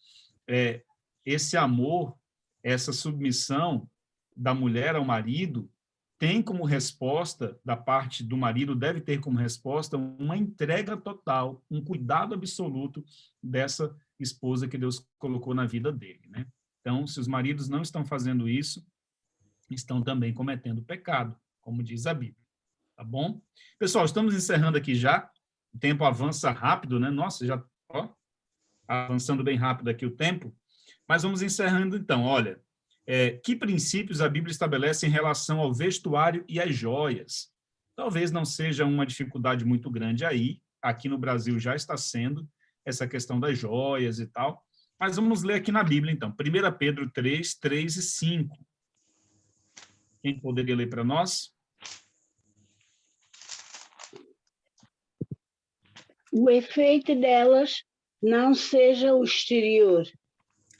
C: esse amor, essa submissão da mulher ao marido, tem como resposta, da parte do marido, deve ter como resposta uma entrega total, um cuidado absoluto dessa esposa que Deus colocou na vida dele, né? Então, se os maridos não estão fazendo isso, estão também cometendo pecado, como diz a Bíblia. Tá bom? Pessoal, estamos encerrando aqui já. O tempo avança rápido, né? Nossa, já avançando bem rápido aqui o tempo. Mas vamos encerrando então. Olha, que princípios a Bíblia estabelece em relação ao vestuário e às joias? Talvez não seja uma dificuldade muito grande aí. Aqui no Brasil já está sendo essa questão das joias e tal. Mas vamos ler aqui na Bíblia, então. 1 Pedro 3, 3 e 5. Quem poderia ler para nós?
G: O efeito delas não seja o exterior,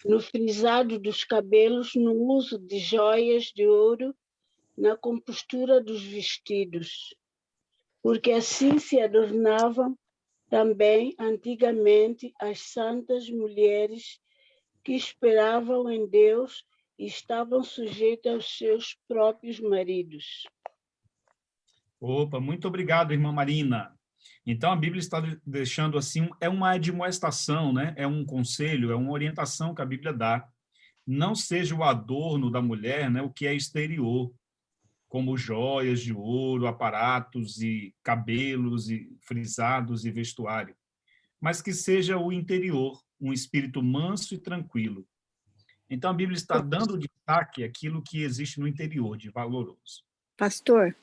G: no frisado dos cabelos, no uso de joias de ouro, na compostura dos vestidos, porque assim se adornavam também antigamente as santas mulheres que esperavam em Deus e estavam sujeitas aos seus próprios maridos.
C: Opa, muito obrigado, irmã Marina. Então, a Bíblia está deixando assim, é uma admoestação, né? É um conselho, é uma orientação que a Bíblia dá. Não seja o adorno da mulher, né? O que é exterior, como joias de ouro, aparatos e cabelos e frisados e vestuário, mas que seja o interior, um espírito manso e tranquilo. Então, a Bíblia está dando destaque àquilo que existe no interior, de valoroso.
I: Pastor,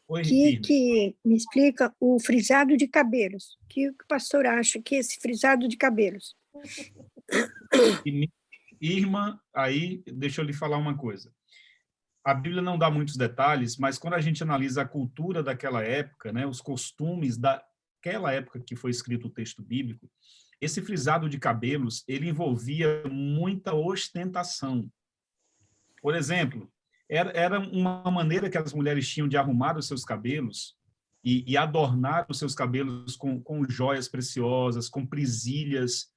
C: Oi,
I: que me explica o frisado de cabelos. O que o pastor acha que é esse frisado de cabelos?
C: Irmã, aí, deixa eu lhe falar uma coisa. A Bíblia não dá muitos detalhes, mas quando a gente analisa a cultura daquela época, né, os costumes daquela época que foi escrito o texto bíblico, esse frisado de cabelos, ele envolvia muita ostentação. Por exemplo, era uma maneira que as mulheres tinham de arrumar os seus cabelos e adornar os seus cabelos com joias preciosas, com presilhas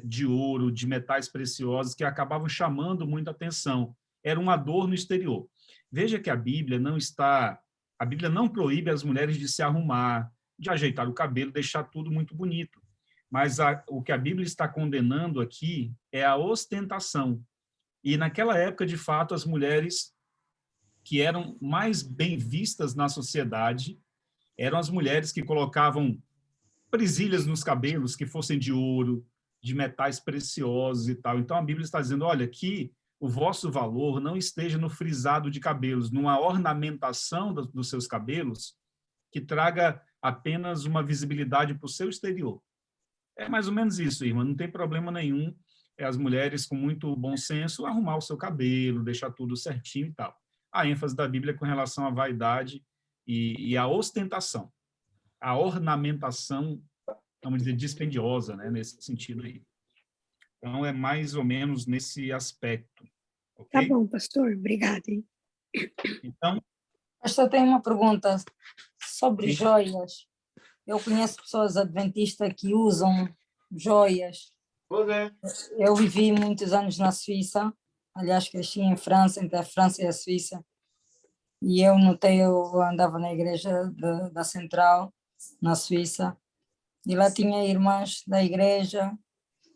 C: de ouro, de metais preciosos, que acabavam chamando muita atenção. Era um adorno exterior. Veja que a Bíblia não proíbe as mulheres de se arrumar, de ajeitar o cabelo, deixar tudo muito bonito. Mas o que a Bíblia está condenando aqui é a ostentação. E naquela época, de fato, as mulheres que eram mais bem vistas na sociedade eram as mulheres que colocavam presilhas nos cabelos que fossem de ouro, de metais preciosos e tal. Então, a Bíblia está dizendo, olha, que o vosso valor não esteja no frisado de cabelos, numa ornamentação dos seus cabelos que traga apenas uma visibilidade para o seu exterior. É mais ou menos isso, irmã, não tem problema nenhum as mulheres com muito bom senso arrumar o seu cabelo, deixar tudo certinho e tal. A ênfase da Bíblia é com relação à vaidade e à ostentação, a ornamentação, vamos dizer, dispendiosa, né, nesse sentido aí. Então, é mais ou menos nesse aspecto. Okay?
I: Tá bom, pastor. Obrigada. Hein?
C: Então...
N: Pastor, tem uma pergunta sobre joias. Eu conheço pessoas adventistas que usam joias. Eu vivi muitos anos na Suíça. Aliás, cresci em França, entre a França e a Suíça. E eu notei, eu andava na igreja da Central, na Suíça. E lá tinha irmãs da igreja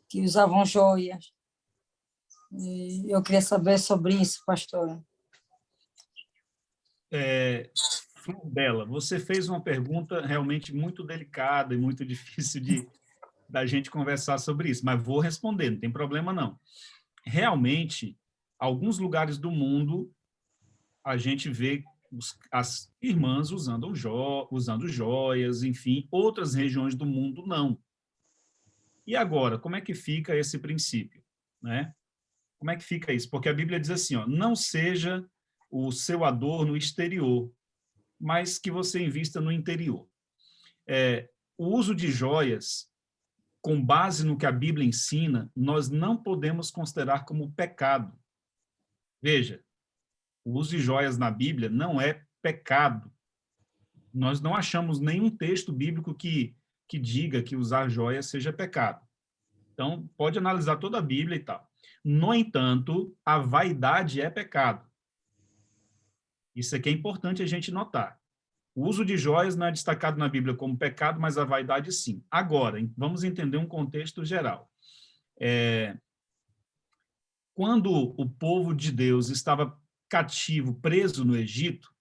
N: que usavam joias. E eu queria saber sobre isso, pastor.
C: Bela, você fez uma pergunta realmente muito delicada e muito difícil da gente conversar sobre isso, mas vou responder, não tem problema não. Realmente, alguns lugares do mundo, a gente vê as irmãs usando joias, enfim, outras regiões do mundo não. E agora, como é que fica esse princípio, né? Como é que fica isso? Porque a Bíblia diz assim, ó, não seja o seu adorno exterior, mas que você invista no interior. O uso de joias, com base no que a Bíblia ensina, nós não podemos considerar como pecado. Veja, o uso de joias na Bíblia não é pecado. Nós não achamos nenhum texto bíblico que diga que usar joias seja pecado. Então, pode analisar toda a Bíblia e tal. No entanto, a vaidade é pecado. Isso aqui é importante a gente notar. O uso de joias não é destacado na Bíblia como pecado, mas a vaidade sim. Agora, vamos entender um contexto geral. Quando o povo de Deus estava cativo, preso no Egito,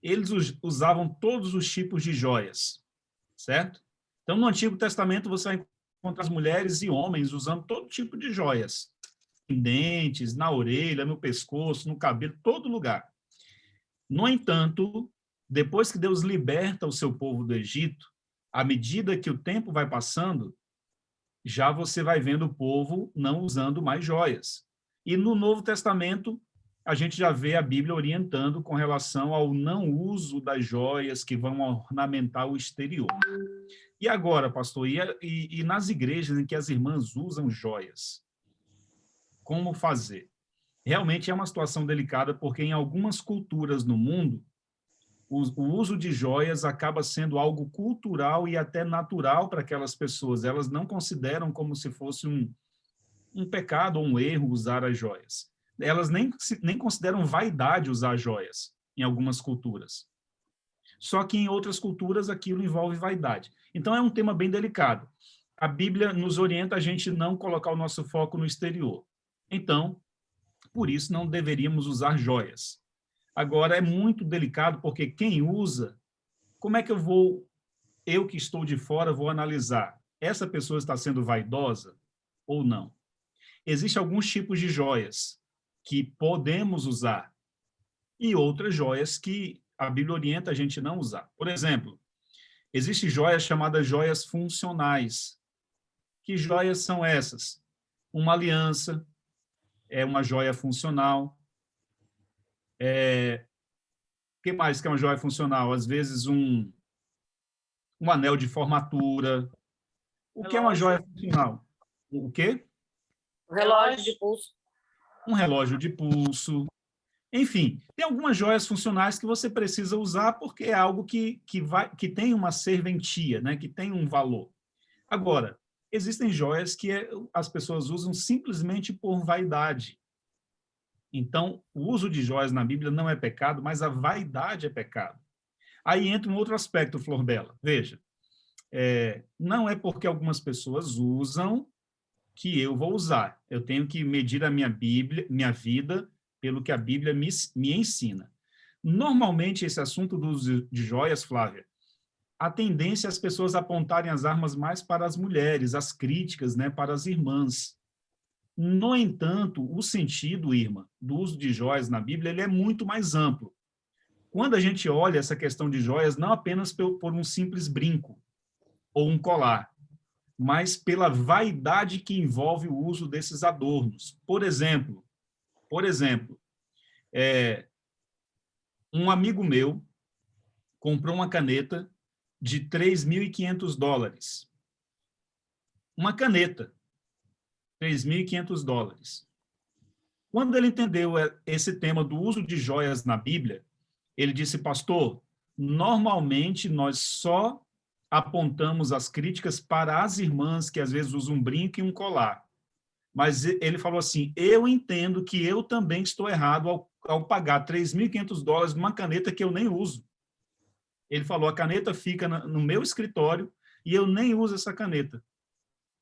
C: eles usavam todos os tipos de joias, certo? Então, no Antigo Testamento, você vai encontrar as mulheres e homens usando todo tipo de joias. Em dentes, na orelha, no pescoço, no cabelo, todo lugar. No entanto, depois que Deus liberta o seu povo do Egito, à medida que o tempo vai passando, já você vai vendo o povo não usando mais joias. E no Novo Testamento, a gente já vê a Bíblia orientando com relação ao não uso das joias que vão ornamentar o exterior. E agora, pastor, e nas igrejas em que as irmãs usam joias? Como fazer? Realmente é uma situação delicada, porque em algumas culturas no mundo, o uso de joias acaba sendo algo cultural e até natural para aquelas pessoas. Elas não consideram como se fosse um pecado ou um erro usar as joias. Elas nem consideram vaidade usar joias em algumas culturas. Só que em outras culturas aquilo envolve vaidade. Então é um tema bem delicado. A Bíblia nos orienta a gente não colocar o nosso foco no exterior. Então, por isso não deveríamos usar joias. Agora, é muito delicado, porque quem usa, como é que eu que estou de fora, vou analisar? Essa pessoa está sendo vaidosa ou não? Existem alguns tipos de joias que podemos usar e outras joias que a Bíblia orienta a gente não usar. Por exemplo, existem joias chamadas joias funcionais. Que joias são essas? Uma aliança é uma joia funcional. O que mais que é uma joia funcional? Às vezes um anel de formatura. O que é uma joia funcional? O quê?
N: Relógio de pulso.
C: Um relógio de pulso. Enfim, tem algumas joias funcionais que você precisa usar porque é algo que tem uma serventia, né? Que tem um valor. Agora, existem joias que as pessoas usam simplesmente por vaidade. Então, o uso de joias na Bíblia não é pecado, mas a vaidade é pecado. Aí entra um outro aspecto, Flor Bela. Veja, não é porque algumas pessoas usam que eu vou usar. Eu tenho que medir a minha vida pelo que a Bíblia me ensina. Normalmente, esse assunto do uso de joias, Flávia, a tendência é as pessoas apontarem as armas mais para as mulheres, as críticas, né, para as irmãs. No entanto, o sentido, Irma, do uso de joias na Bíblia, ele é muito mais amplo. Quando a gente olha essa questão de joias, não apenas por um simples brinco ou um colar, mas pela vaidade que envolve o uso desses adornos. Por exemplo, um amigo meu comprou uma caneta de $3.500. Uma caneta. $3.500. Quando ele entendeu esse tema do uso de joias na Bíblia, ele disse, pastor, normalmente nós só apontamos as críticas para as irmãs que às vezes usam um brinco e um colar. Mas ele falou assim, eu entendo que eu também estou errado ao pagar $3.500 numa caneta que eu nem uso. Ele falou, a caneta fica no meu escritório e eu nem uso essa caneta.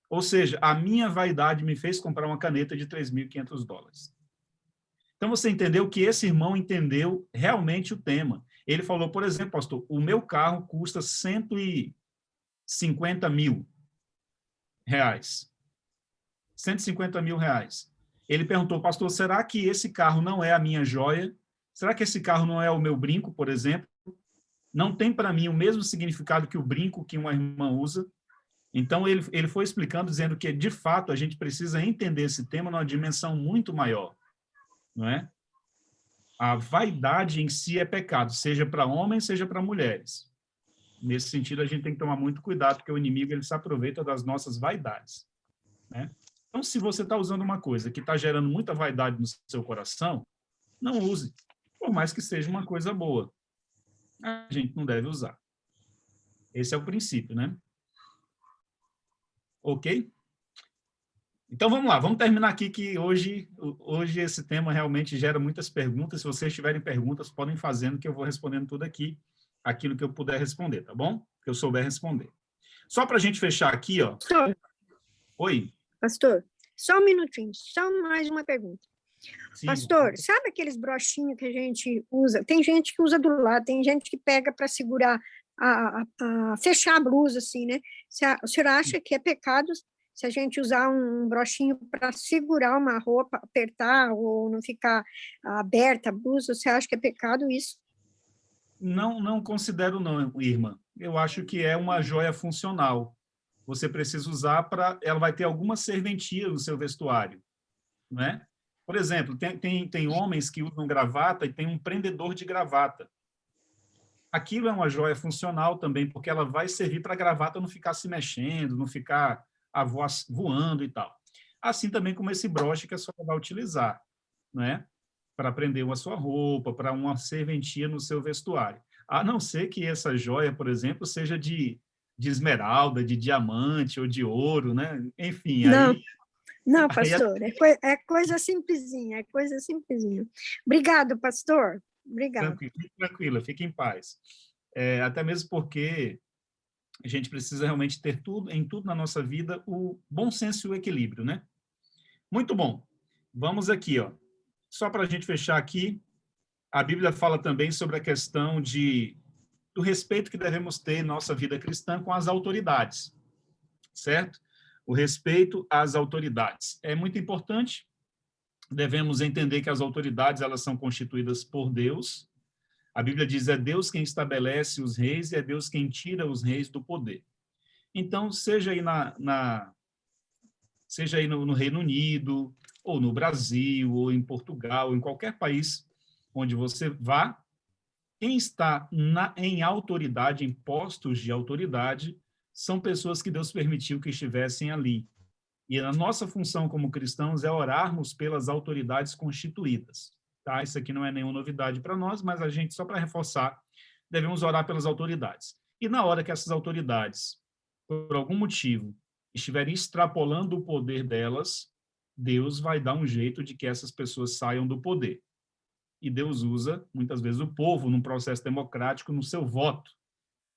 C: Ou seja, a minha vaidade me fez comprar uma caneta de $3.500. Então, você entendeu que esse irmão entendeu realmente o tema. Ele falou, por exemplo, pastor, o meu carro custa R$150 mil. R$150 mil. Ele perguntou, pastor, será que esse carro não é a minha joia? Será que esse carro não é o meu brinco, por exemplo? Não tem para mim o mesmo significado que o brinco que uma irmã usa? Então, ele foi explicando, dizendo que, de fato, a gente precisa entender esse tema numa dimensão muito maior, não é? A vaidade em si é pecado, seja para homens, seja para mulheres. Nesse sentido, a gente tem que tomar muito cuidado, porque o inimigo ele se aproveita das nossas vaidades, né? Então, se você está usando uma coisa que está gerando muita vaidade no seu coração, não use, por mais que seja uma coisa boa. A gente não deve usar. Esse é o princípio, né? Ok? Então, vamos lá. Vamos terminar aqui, que hoje esse tema realmente gera muitas perguntas. Se vocês tiverem perguntas, podem fazendo, que eu vou respondendo tudo aqui, aquilo que eu puder responder, tá bom? Que eu souber responder. Só para a gente fechar aqui, ó.
I: Pastor.
C: Oi.
I: Pastor, só um minutinho, só mais uma pergunta.
C: Sim.
I: Pastor, sabe aqueles brochinhos que a gente usa? Tem gente que usa do lado, tem gente que pega para segurar, fechar a blusa, assim, né? O senhor acha que é pecado se a gente usar um brochinho para segurar uma roupa, apertar ou não ficar aberta a blusa? Você acha que é pecado isso?
C: Não considero não, Irma. Eu acho que é uma joia funcional. você precisa usar para... Ela vai ter alguma serventia no seu vestuário, não é? Por exemplo, tem homens que usam gravata e tem um prendedor de gravata. Aquilo é uma joia funcional também, porque ela vai servir para a gravata não ficar se mexendo, não ficar voando e tal. Assim também como esse broche que a senhora vai utilizar, né? Para prender a sua roupa, para uma serventia no seu vestuário. A não ser que essa joia, por exemplo, seja de esmeralda, de diamante ou de ouro, né? Enfim,
I: Não, pastor, é coisa simplesinha, é coisa simplesinha. Obrigado, pastor. Obrigado.
C: Tranquila, fique em paz. Até mesmo porque a gente precisa realmente ter em tudo na nossa vida o bom senso e o equilíbrio, né? Muito bom. Vamos aqui, ó. Só para a gente fechar aqui, a Bíblia fala também sobre a questão do respeito que devemos ter em nossa vida cristã com as autoridades, certo? O respeito às autoridades. É muito importante. Devemos entender que as autoridades, elas são constituídas por Deus. A Bíblia diz, é Deus quem estabelece os reis e é Deus quem tira os reis do poder. Então, seja aí no Reino Unido, ou no Brasil, ou em Portugal, ou em qualquer país onde você vá, quem está em autoridade, em postos de autoridade, são pessoas que Deus permitiu que estivessem ali. E a nossa função como cristãos é orarmos pelas autoridades constituídas. Tá? Isso aqui não é nenhuma novidade para nós, mas a gente, só para reforçar, devemos orar pelas autoridades. E na hora que essas autoridades, por algum motivo, estiverem extrapolando o poder delas, Deus vai dar um jeito de que essas pessoas saiam do poder. E Deus usa, muitas vezes, o povo num processo democrático, no seu voto,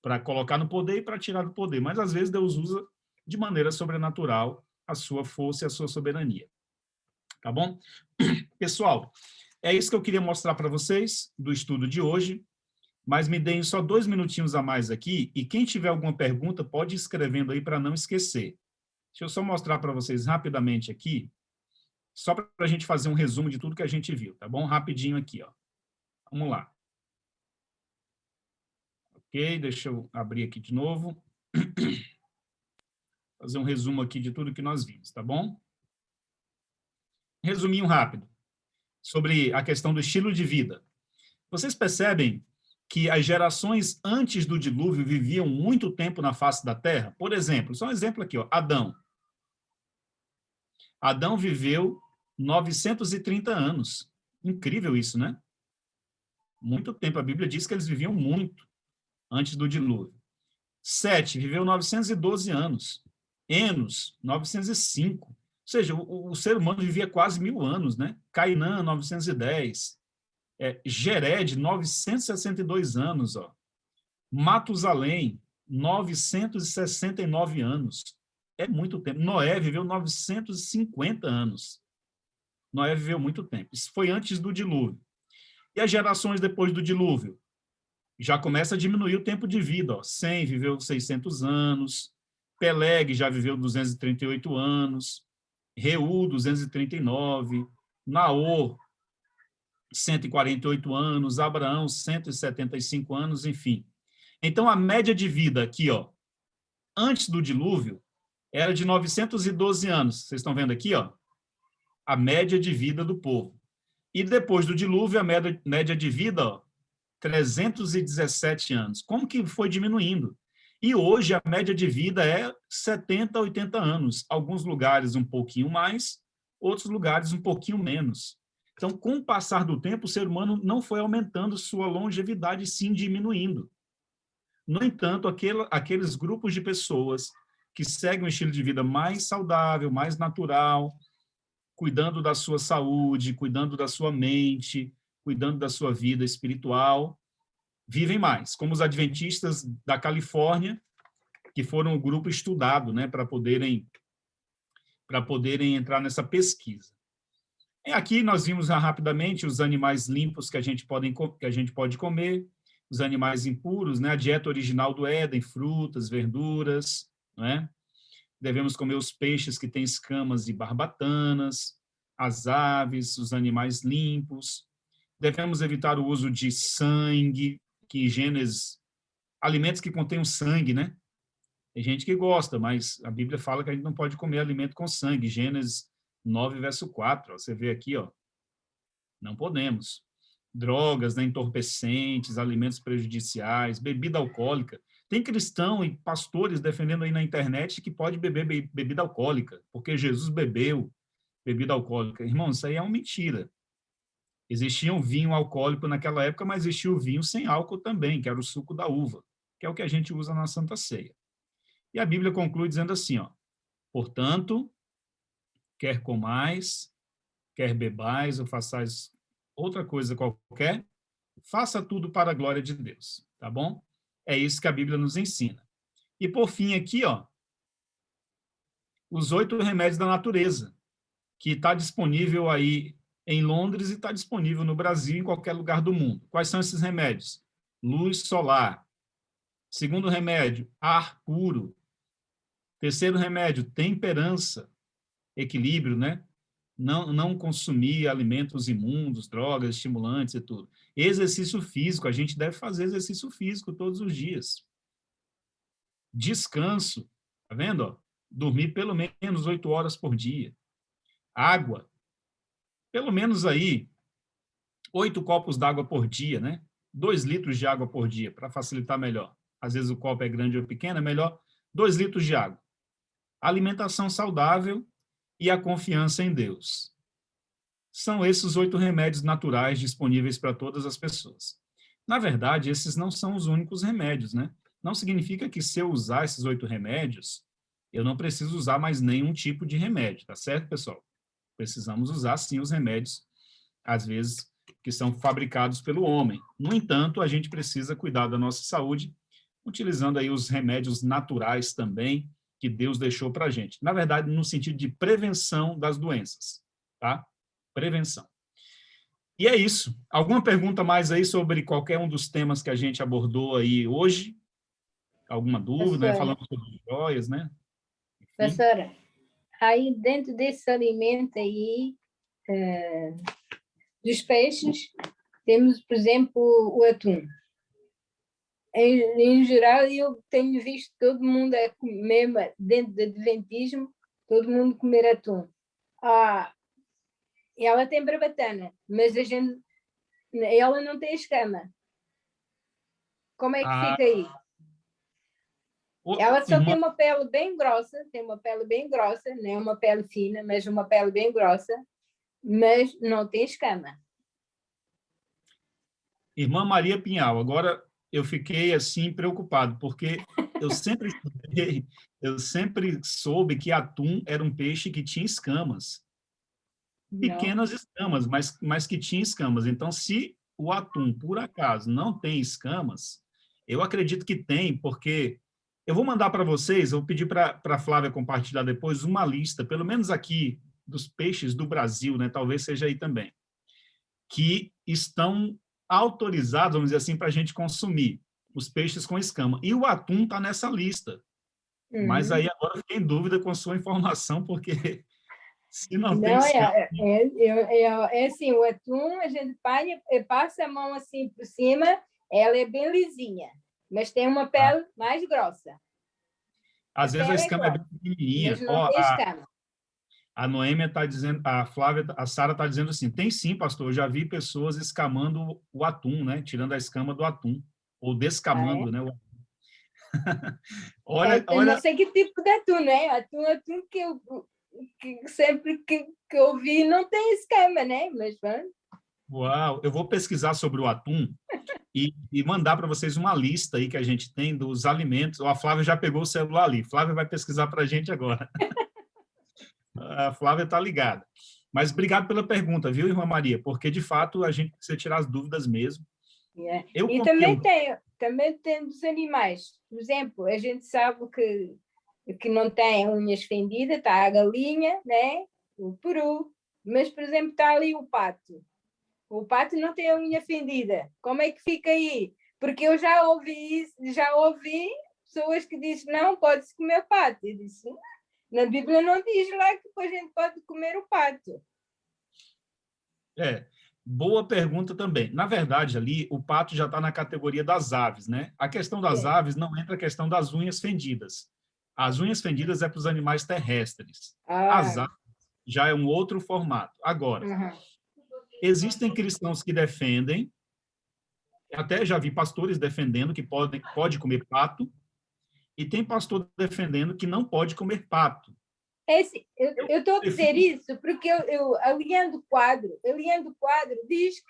C: para colocar no poder e para tirar do poder. Mas, às vezes, Deus usa de maneira sobrenatural a sua força e a sua soberania. Tá bom? Pessoal, é isso que eu queria mostrar para vocês do estudo de hoje, mas me deem só 2 minutinhos a mais aqui, e quem tiver alguma pergunta pode ir escrevendo aí para não esquecer. Deixa eu só mostrar para vocês rapidamente aqui, só para a gente fazer um resumo de tudo que a gente viu, tá bom? Rapidinho aqui, ó. Vamos lá. Ok, deixa eu abrir aqui de novo. Fazer um resumo aqui de tudo que nós vimos, tá bom? Resuminho rápido sobre a questão do estilo de vida. Vocês percebem que as gerações antes do dilúvio viviam muito tempo na face da terra? Por exemplo, só um exemplo aqui, ó, Adão. Adão viveu 930 anos. Incrível isso, né? Muito tempo. A Bíblia diz que eles viviam muito antes do dilúvio. Sete viveu 912 anos. Enos, 905. Ou seja, o ser humano vivia quase 1000 anos, né? Cainã, 910. Jered, 962 anos. Ó. Matusalém, 969 anos. É muito tempo. Noé viveu 950 anos. Noé viveu muito tempo. Isso foi antes do dilúvio. E as gerações depois do dilúvio? Já começa a diminuir o tempo de vida. Ó. Sem viveu 600 anos. Peleg já viveu 238 anos. Reu, 239. Naor, 148 anos. Abraão, 175 anos, enfim. Então, a média de vida aqui, ó, antes do dilúvio, era de 912 anos. Vocês estão vendo aqui, ó? A média de vida do povo. E depois do dilúvio, a média de vida, ó, 317 anos. Como que foi diminuindo? E hoje a média de vida é 70, 80 anos. Alguns lugares um pouquinho mais, outros lugares um pouquinho menos. Então, com o passar do tempo, o ser humano não foi aumentando sua longevidade, sim diminuindo. No entanto, aqueles grupos de pessoas que seguem um estilo de vida mais saudável, mais natural, cuidando da sua saúde, cuidando da sua mente, cuidando da sua vida espiritual, vivem mais, como os adventistas da Califórnia, que foram um grupo estudado, né, para poderem entrar nessa pesquisa. E aqui nós vimos rapidamente os animais limpos que a gente pode comer, os animais impuros, né, a dieta original do Éden, frutas, verduras, né? Devemos comer os peixes que têm escamas e barbatanas, as aves, os animais limpos. Devemos evitar o uso de sangue, que em Gênesis, alimentos que contêm sangue, né? Tem gente que gosta, mas a Bíblia fala que a gente não pode comer alimento com sangue. Gênesis 9, verso 4. Ó, você vê aqui, ó, não podemos. Drogas, né, entorpecentes, alimentos prejudiciais, bebida alcoólica. Tem cristão e pastores defendendo aí na internet que pode beber bebida alcoólica, porque Jesus bebeu bebida alcoólica. Irmão, isso aí é uma mentira. Existia um vinho alcoólico naquela época, mas existia o vinho sem álcool também, que era o suco da uva, que é o que a gente usa na Santa Ceia. E a Bíblia conclui dizendo assim, ó, portanto, quer comais, quer bebais ou façais outra coisa qualquer, faça tudo para a glória de Deus, tá bom? É isso que a Bíblia nos ensina. E por fim aqui, ó, os 8 remédios da natureza, que está disponível aí em Londres e está disponível no Brasil, em qualquer lugar do mundo. Quais são esses remédios? Luz solar. Segundo remédio, ar puro. Terceiro remédio, temperança, equilíbrio, né? Não consumir alimentos imundos, drogas, estimulantes e tudo. Exercício físico, a gente deve fazer exercício físico todos os dias. Descanso, tá vendo? Ó? Dormir pelo menos 8 horas por dia. Água, pelo menos aí 8 copos d'água por dia, né? 2 litros de água por dia, para facilitar melhor. Às vezes o copo é grande ou pequeno, é melhor 2 litros de água. Alimentação saudável e a confiança em Deus. São esses 8 remédios naturais disponíveis para todas as pessoas. Na verdade, esses não são os únicos remédios, né? Não significa que se eu usar esses 8 remédios, eu não preciso usar mais nenhum tipo de remédio, tá certo, pessoal? Precisamos usar, sim, os remédios, às vezes, que são fabricados pelo homem. No entanto, a gente precisa cuidar da nossa saúde, utilizando aí os remédios naturais também, que Deus deixou para a gente. Na verdade, no sentido de prevenção das doenças, tá? Prevenção. E é isso. Alguma pergunta mais aí sobre qualquer um dos temas que a gente abordou aí hoje? Alguma dúvida, né? Falando sobre joias, né?
F: Pastora, aí dentro desse alimento aí, dos peixes, temos, por exemplo, o atum. Em geral, eu tenho visto todo mundo a comer, dentro do adventismo, todo mundo comer atum. Ela tem barbatana, mas ela não tem escama. Como é que fica aí? Ela só tem uma pele bem grossa, não é uma pele fina, mas uma pele bem grossa, mas não tem escama.
C: Irmã Maria Pinhal, agora eu fiquei assim preocupado, porque eu sempre soube que atum era um peixe que tinha escamas. Pequenas escamas, mas que tinha escamas. Então, se o atum, por acaso, não tem escamas, eu acredito que tem, porque eu vou mandar para vocês, eu vou pedir para a Flávia compartilhar depois uma lista, pelo menos aqui, dos peixes do Brasil, né? Talvez seja aí também, que estão autorizados, vamos dizer assim, para a gente consumir os peixes com escama. E o atum está nessa lista. Mas aí agora eu fiquei em dúvida com a sua informação, porque se não tem escama...
F: É assim, o atum, a gente passa a mão assim por cima, ela é bem lisinha, mas tem uma pele mais grossa.
C: Às vezes a escama é bem pequenininha.
F: Mas não tem escama.
C: A Noêmia está dizendo, a Flávia, a Sara está dizendo assim, tem sim, pastor, eu já vi pessoas escamando o atum, né? Tirando a escama do atum, ou descamando, né?
F: olha, não sei que tipo de atum, né? Atum que sempre que eu vi não tem escama, né? Mas vamos.
C: Uau, eu vou pesquisar sobre o atum e mandar para vocês uma lista aí que a gente tem dos alimentos. A Flávia já pegou o celular ali. Flávia vai pesquisar para a gente agora. A Flávia está ligada. Mas obrigado pela pergunta, viu, irmã Maria? Porque, de fato, a gente precisa tirar as dúvidas mesmo.
F: E também tem dos animais. Por exemplo, a gente sabe que não tem unhas fendidas, está a galinha, né? O peru. Mas, por exemplo, está ali o pato. O pato não tem a unha fendida. Como é que fica aí? Porque eu já ouvi pessoas que dizem, não, pode-se comer pato. Eu disse, na Bíblia não diz lá que a gente pode comer o pato.
C: Boa pergunta também. Na verdade, ali, o pato já está na categoria das aves, né? A questão das aves não entra a questão das unhas fendidas. As unhas fendidas é para os animais terrestres.
F: Ah.
C: As aves já é um outro formato. Agora, existem cristãos que defendem, até já vi pastores defendendo que pode comer pato, e tem pastor defendendo que não pode comer pato.
F: Eu estou a dizer isso porque eu lendo o quadro diz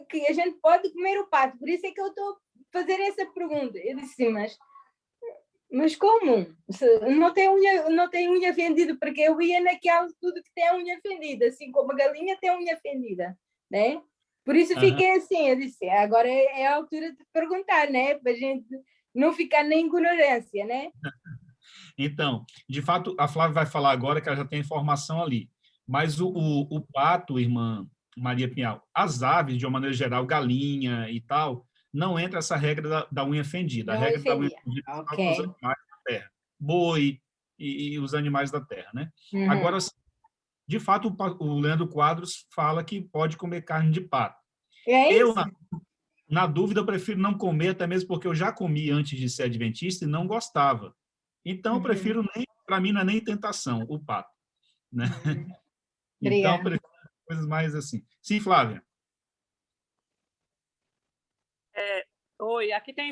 F: que a gente pode comer o pato, por isso é que eu estou a fazer essa pergunta. Eu disse, mas como? Não tem unha fendida, porque eu ia naquela tudo que tem a unha fendida, assim como a galinha tem a unha fendida, né? Por isso fiquei assim, eu disse, agora é a altura de perguntar, né? Para a gente não ficar na ignorância, né?
C: Então, de fato, a Flávia vai falar agora que ela já tem informação ali. Mas o pato, irmã Maria Pinhal, as aves, de uma maneira geral, galinha e tal, não entra essa regra da unha fendida. A regra da unha fendida é para os animais da terra. Boi e os animais da terra, né? Agora, de fato, o Leandro Quadros fala que pode comer carne de pato. Eu, na dúvida, eu prefiro não comer, até mesmo porque eu já comi antes de ser adventista e não gostava. Então, eu prefiro para mim não é nem tentação, o pato, né? Então, eu prefiro coisas mais assim. Sim, Flávia?
K: Oi,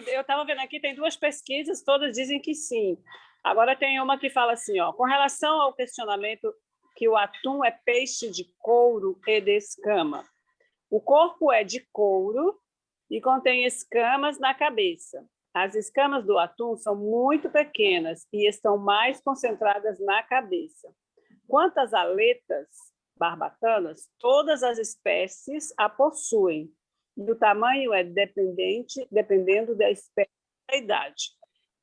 K: eu estava vendo aqui, tem 2 pesquisas, todas dizem que sim. Agora tem uma que fala assim, ó, com relação ao questionamento que o atum é peixe de couro e de escama. O corpo é de couro e contém escamas na cabeça. As escamas do atum são muito pequenas e estão mais concentradas na cabeça. Quanto às aletas barbatanas, todas as espécies a possuem, e o tamanho é dependendo da espécie e da idade.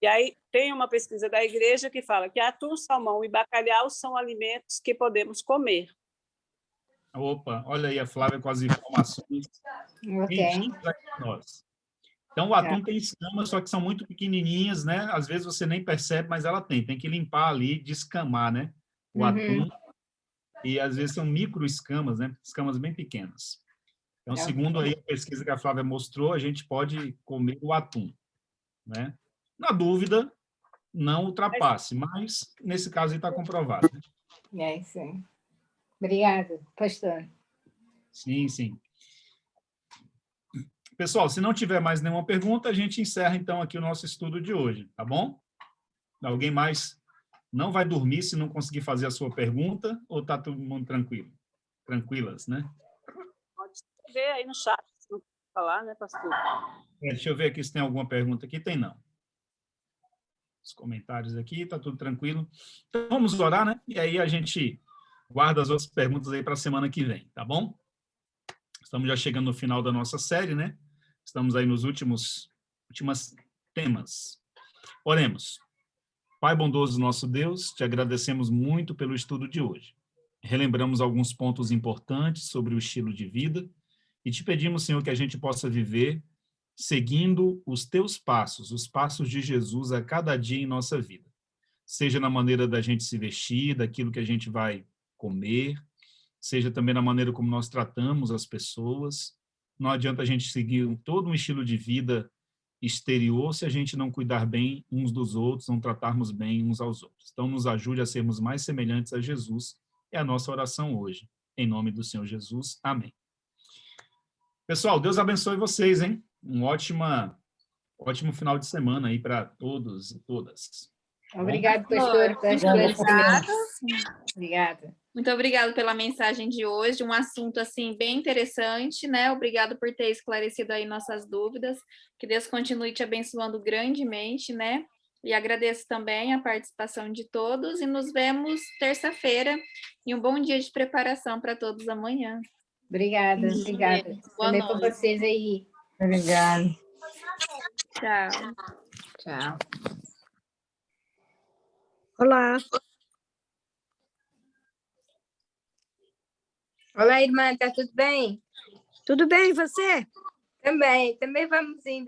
K: E aí tem uma pesquisa da igreja que fala que atum, salmão e bacalhau são alimentos que podemos comer.
C: Opa, olha aí a Flávia com as informações. Para nós. Então, o atum tem escamas, só que são muito pequenininhas, né? Às vezes você nem percebe, mas ela tem. Tem que limpar ali, descamar, né? O atum. E, às vezes, são microescamas, né? Escamas bem pequenas. Então, segundo aí a pesquisa que a Flávia mostrou, a gente pode comer o atum, né? Na dúvida, não ultrapasse, mas, nesse caso, aí está comprovado. Né?
F: Sim. Obrigada, pastor.
C: Sim, sim. Pessoal, se não tiver mais nenhuma pergunta, a gente encerra, então, aqui o nosso estudo de hoje, tá bom? Alguém mais não vai dormir se não conseguir fazer a sua pergunta, ou está todo mundo tranquilo? Tranquilas, né?
K: Pode escrever aí no chat, se não falar, né, pastor?
C: Deixa eu ver aqui se tem alguma pergunta aqui. Tem não. Os comentários aqui, está tudo tranquilo. Então, vamos orar, né? E aí a gente guarda as outras perguntas aí para a semana que vem, tá bom? Estamos já chegando no final da nossa série, né? Estamos aí nos últimos temas. Oremos. Pai bondoso nosso Deus, te agradecemos muito pelo estudo de hoje. Relembramos alguns pontos importantes sobre o estilo de vida e te pedimos, Senhor, que a gente possa viver seguindo os teus passos, os passos de Jesus a cada dia em nossa vida. Seja na maneira da gente se vestir, daquilo que a gente vai comer, seja também na maneira como nós tratamos as pessoas. Não adianta a gente seguir todo um estilo de vida exterior se a gente não cuidar bem uns dos outros, não tratarmos bem uns aos outros. Então, nos ajude a sermos mais semelhantes a Jesus. É a nossa oração hoje. Em nome do Senhor Jesus. Amém. Pessoal, Deus abençoe vocês, hein? Um ótimo final de semana aí para todos e todas.
F: Obrigado, pastor, pela esclarecimento. Obrigada.
O: Muito obrigada pela mensagem de hoje, um assunto assim bem interessante, né? Obrigado por ter esclarecido aí nossas dúvidas. Que Deus continue te abençoando grandemente, né? E agradeço também a participação de todos e nos vemos terça-feira e um bom dia de preparação para todos amanhã.
F: Obrigada. Também para vocês aí.
I: Obrigada.
O: Tchau.
I: Olá.
F: Olá, irmã, tá tudo bem?
I: Tudo bem, e você?
F: Também vamos indo.